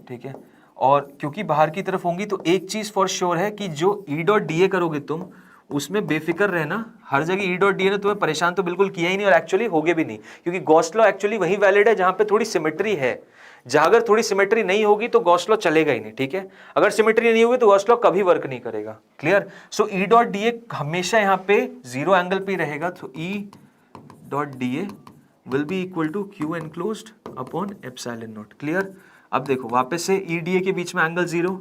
ठीक है। और क्योंकि बाहर की तरफ होंगी तो एक चीज फॉर श्योर है कि जो ई डॉट डी ए करोगे तुम उसमें बेफिक्र रहना, हर जगह ई डॉट डी ए ने तुम्हें परेशान तो बिल्कुल किया ही नहीं और एक्चुअली होगे भी नहीं, क्योंकि गॉस लॉ एक्चुअली वही वैलिड है जहां पे थोड़ी सिमेट्री है। जहां अगर थोड़ी सिमेट्री नहीं होगी तो गॉस लॉ चलेगा ही नहीं, ठीक है। अगर सिमेट्री नहीं होगी तो गॉस लॉ कभी वर्क नहीं करेगा, clear. So E dot D A हमेशा यहाँ पे जीरो एंगल पे रहेगा, तो E dot D A will be equal to Q enclosed upon epsilon naught, clear. अब देखो वापस से ई डी ए के बीच में एंगल जीरो,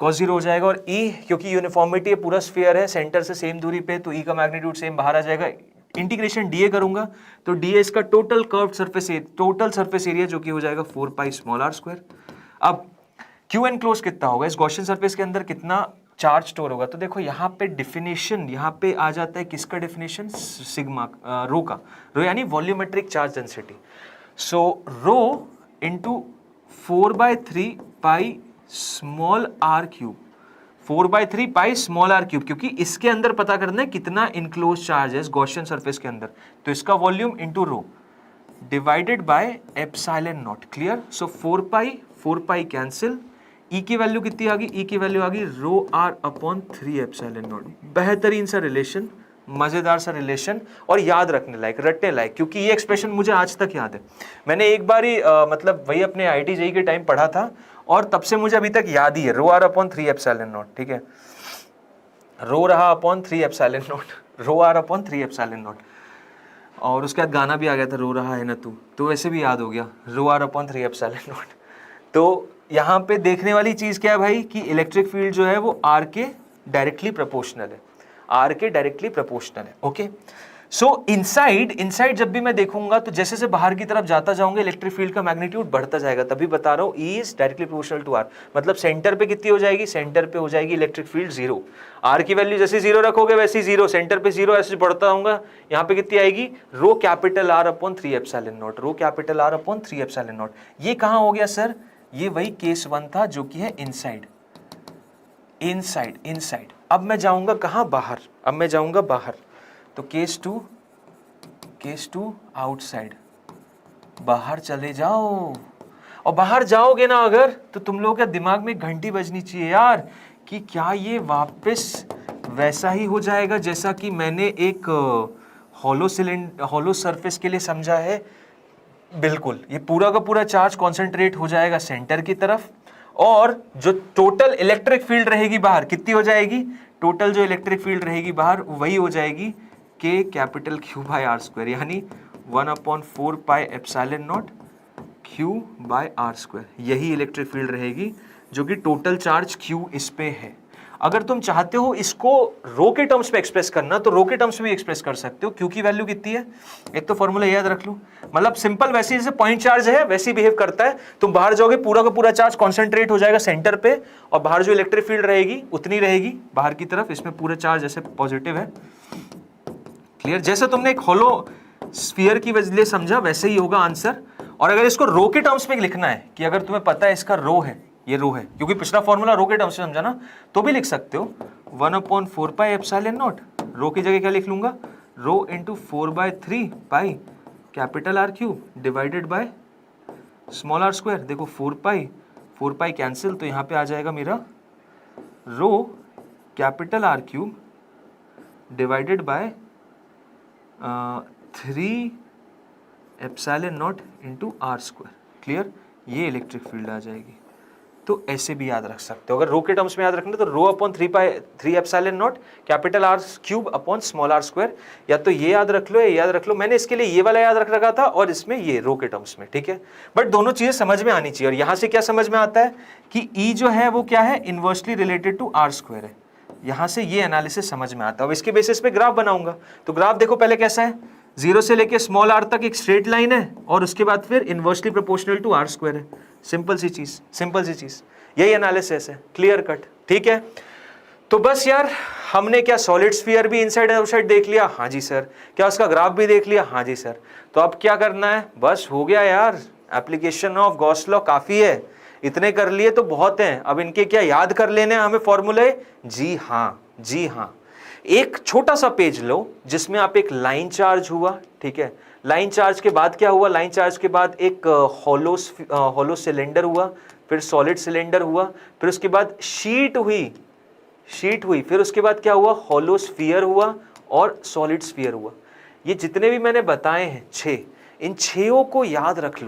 cos जीरो हो जाएगा, और E क्योंकि यूनिफॉर्मिटी है, पूरा स्फीयर है, सेंटर से सेम दूरी पे, तो E का मैग्नीट्यूड सेम बाहर आ जाएगा। इंटीग्रेशन DA करूंगा तो DA इसका टोटल कर्व्ड सरफेस एरिया जो कि हो जाएगा 4 पाई स्मॉल r स्क्वायर। अब Q एनक्लोज कितना होगा, इस गॉसियन सरफेस के अंदर कितना चार्ज स्टोर होगा, तो देखो यहाँ पे डिफिनेशन यहाँ पे आ जाता है, किसका डिफिनेशन, सिग्मा रो का, रो यानी volumetric charge density. So rho into 4/3 pi small R cube, 4/3 pi small R cube, क्योंकि इसके अंदर पता करना है कितना इनक्लोज चार्ज है इस गॉसियन सरफेस के अंदर, तो इसका volume into rho divided by epsilon naught, clear. So 4 pi cancel, E की वैल्यू कितनी आ गई, ई की वैल्यू आ गई रो आर अपॉन 3 एप्सिलॉन नॉट। बेहतरीन सा रिलेशन, मजेदार सा रिलेशन और याद रखने लायक, रटने लायक, क्योंकि ये एक्सप्रेशन मुझे आज तक याद है। मैंने एक बार ही मतलब वही अपने IIT JEE के टाइम पढ़ा था और तब से मुझे अभी तक याद ही है, rho R upon 3 epsilon not, ठीक है, रो रहा upon 3 epsilon naught, rho R upon 3 epsilon naught. और उसके बाद गाना भी आ गया था, रो रहा है ना तू, तो वैसे भी याद हो गया, रो आर अपॉन 3 एप्सिलॉन नॉट। तो यहाँ पे देखने वाली चीज क्या है भाई, कि इलेक्ट्रिक फील्ड जो है वो आर के डायरेक्टली प्रोपोर्शनल है, आर के डायरेक्टली प्रोपोर्शनल है, ओके। सो इनसाइड जब भी मैं देखूंगा तो जैसे से बाहर की तरफ जाता जाऊंगा इलेक्ट्रिक फील्ड का मैग्नीट्यूड बढ़ता जाएगा, तभी बता रहा हूं E is directly proportional to R, मतलब सेंटर पे कितनी हो जाएगी, सेंटर पे हो जाएगी इलेक्ट्रिक फील्ड जीरो, आर की वैल्यू जैसे जीरो रखोगे वैसे जीरो, सेंटर पे जीरो, ऐसे बढ़ता होगा, यहाँ पे कितनी आएगी, rho capital R upon 3 epsilon naught, rho capital R upon 3 epsilon naught. ये कहाँ हो गया सर, ये वही केस 1 था जो कि है इनसाइड। अब मैं जाऊंगा कहाँ, बाहर, अब मैं जाऊंगा बाहर, तो केस 2 आउटसाइड, बाहर चले जाओ। और बाहर जाओगे ना अगर, तो तुम लोगों के दिमाग में घंटी बजनी चाहिए यार, कि क्या ये वापस वैसा ही हो जाएगा जैसा कि मैंने एक हॉलो सरफेस के लिए समझा है, बिल्कुल ये पूरा का पूरा चार्ज कॉन्सेंट्रेट हो जाएगा सेंटर की तरफ, और जो टोटल इलेक्ट्रिक फील्ड रहेगी बाहर कितनी हो जाएगी, टोटल जो इलेक्ट्रिक फील्ड रहेगी बाहर वही हो जाएगी K capital Q by R square, यानी 1/4 pi epsilon naught Q by R square, यही इलेक्ट्रिक फील्ड रहेगी जो कि टोटल चार्ज Q इस पे है। अगर तुम चाहते हो इसको रो के टर्म्स में एक्सप्रेस करना तो रो के टर्म्स में भी एक्सप्रेस कर सकते हो। Q की वैल्यू कितनी है, एक तो फॉर्मूला याद रख लो, मतलब सिंपल वैसे जैसे पॉइंट चार्ज है वैसे ही बिहेव करता है। तुम बाहर जाओगे पूरा का पूरा चार्ज कॉन्सेंट्रेट हो जाएगा सेंटर पे, और बाहर जो इलेक्ट्रिक फील्ड रहेगी उतनी रहेगी बाहर की तरफ, इसमें पूरा चार्ज जैसे पॉजिटिव है। क्लियर, जैसे तुमने एक होलो स्फीयर की वजह से समझा वैसे ही होगा आंसर। और अगर इसको रो के टर्म्स में लिखना है कि अगर तुम्हें पता है इसका रो है, ये रो है, क्योंकि पिछला फॉर्मूला रो के टर्म्स में समझा ना, तो भी लिख सकते हो 1/4 पाई एप्सिलॉन नॉट, रो की जगह क्या लिख लूंगा, rho into 4/3 pi capital R cube divided by small R square. देखो 4 पाई कैंसिल, तो यहाँ पे आ जाएगा मेरा rho capital R cube divided by 3 epsilon naught into R square. Clear, ये इलेक्ट्रिक फील्ड आ जाएगी। तो ऐसे भी याद रख सकते हो, अगर रो के टर्म्स में याद रखना तो rho upon 3 epsilon naught capital R cube upon small R square, या तो ये याद रख लो या याद रख लो। मैंने इसके लिए ये वाला याद रख रखा था और इसमें ये रो के टर्म्स में, ठीक है। बट दोनों चीजें समझ में आनी चाहिए। और यहां से क्या समझ में आता है कि ई जो है वो क्या है, inversely related to R square है। यहां से ये एनालिसिस समझ में आता है। अब इसके बेसिस पे ग्राफ बनाऊंगा, तो ग्राफ देखो पहले कैसा है, 0 से लेके स्मॉल आर तक एक स्ट्रेट लाइन है, और उसके बाद फिर inversely proportional to R square है। सिंपल सी चीज, यही एनालिसिस है, क्लियर कट, ठीक है। तो बस यार, हमने क्या सॉलिड स्फीयर भी इनसाइड आउटसाइड देख लिया, हाँ जी सर। क्या उसका ग्राफ भी देख लिया, हाँ जी सर। तो अब क्या करना है, बस हो गया यार, एप्लीकेशन ऑफ गॉस लॉ काफी है, इतने कर लिए तो बहुत हैं। अब इनके क्या याद कर लेने हमें फॉर्मूले, जी हाँ। एक छोटा सा पेज लो जिसमें आप एक लाइन चार्ज हुआ, ठीक है। लाइन चार्ज के बाद क्या हुआ, लाइन चार्ज के बाद एक हॉलो सिलेंडर हुआ, फिर सॉलिड सिलेंडर हुआ, फिर उसके बाद शीट हुई, फिर उसके बाद क्या हुआ, हॉलो स्फीयर हुआ और सॉलिड स्फीयर हुआ। ये जितने भी मैंने बताए हैं 6, इन 6 को याद रख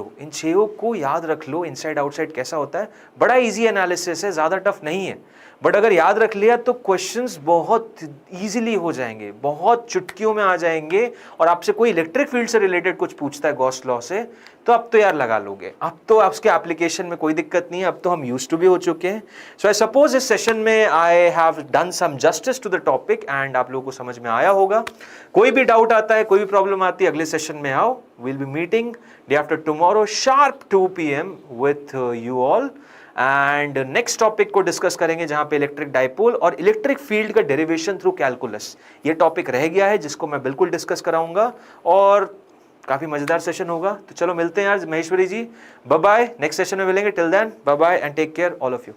लो, इनसाइड आउटसाइड कैसा होता है। बड़ा इजी एनालिसिस है, ज्यादा टफ नहीं है, बट अगर याद रख लिया तो क्वेश्चंस बहुत इजीली हो जाएंगे, बहुत चुटकियों में आ जाएंगे। और आपसे कोई इलेक्ट्रिक फील्ड से रिलेटेड कुछ पूछता है गॉस लॉ से, तो अब तो यार लगा लोगे, अब तो आपके एप्लीकेशन में कोई दिक्कत नहीं है, अब तो हम यूज्ड टू भी हो चुके हैं। सो आई सपोज इस सेशन में I have done some justice to the topic and आप लोगों को समझ में आया होगा। कोई भी डाउट आता है, कोई भी प्रॉब्लम आती है, अगले सेशन में आओ। Will be meeting day after tomorrow sharp 2 PM with you all, and next topic को डिस्कस करेंगे जहां पे इलेक्ट्रिक डाइपोल और इलेक्ट्रिक फील्ड का डेरिवेशन थ्रू कैलकुलस, ये टॉपिक रह गया है जिसको मैं बिल्कुल डिस्कस कराऊंगा, और काफी मजेदार सेशन होगा। तो चलो मिलते हैं यार Maheshwari ji, bye bye, next session में मिलेंगे। Till then bye bye and take care all of you.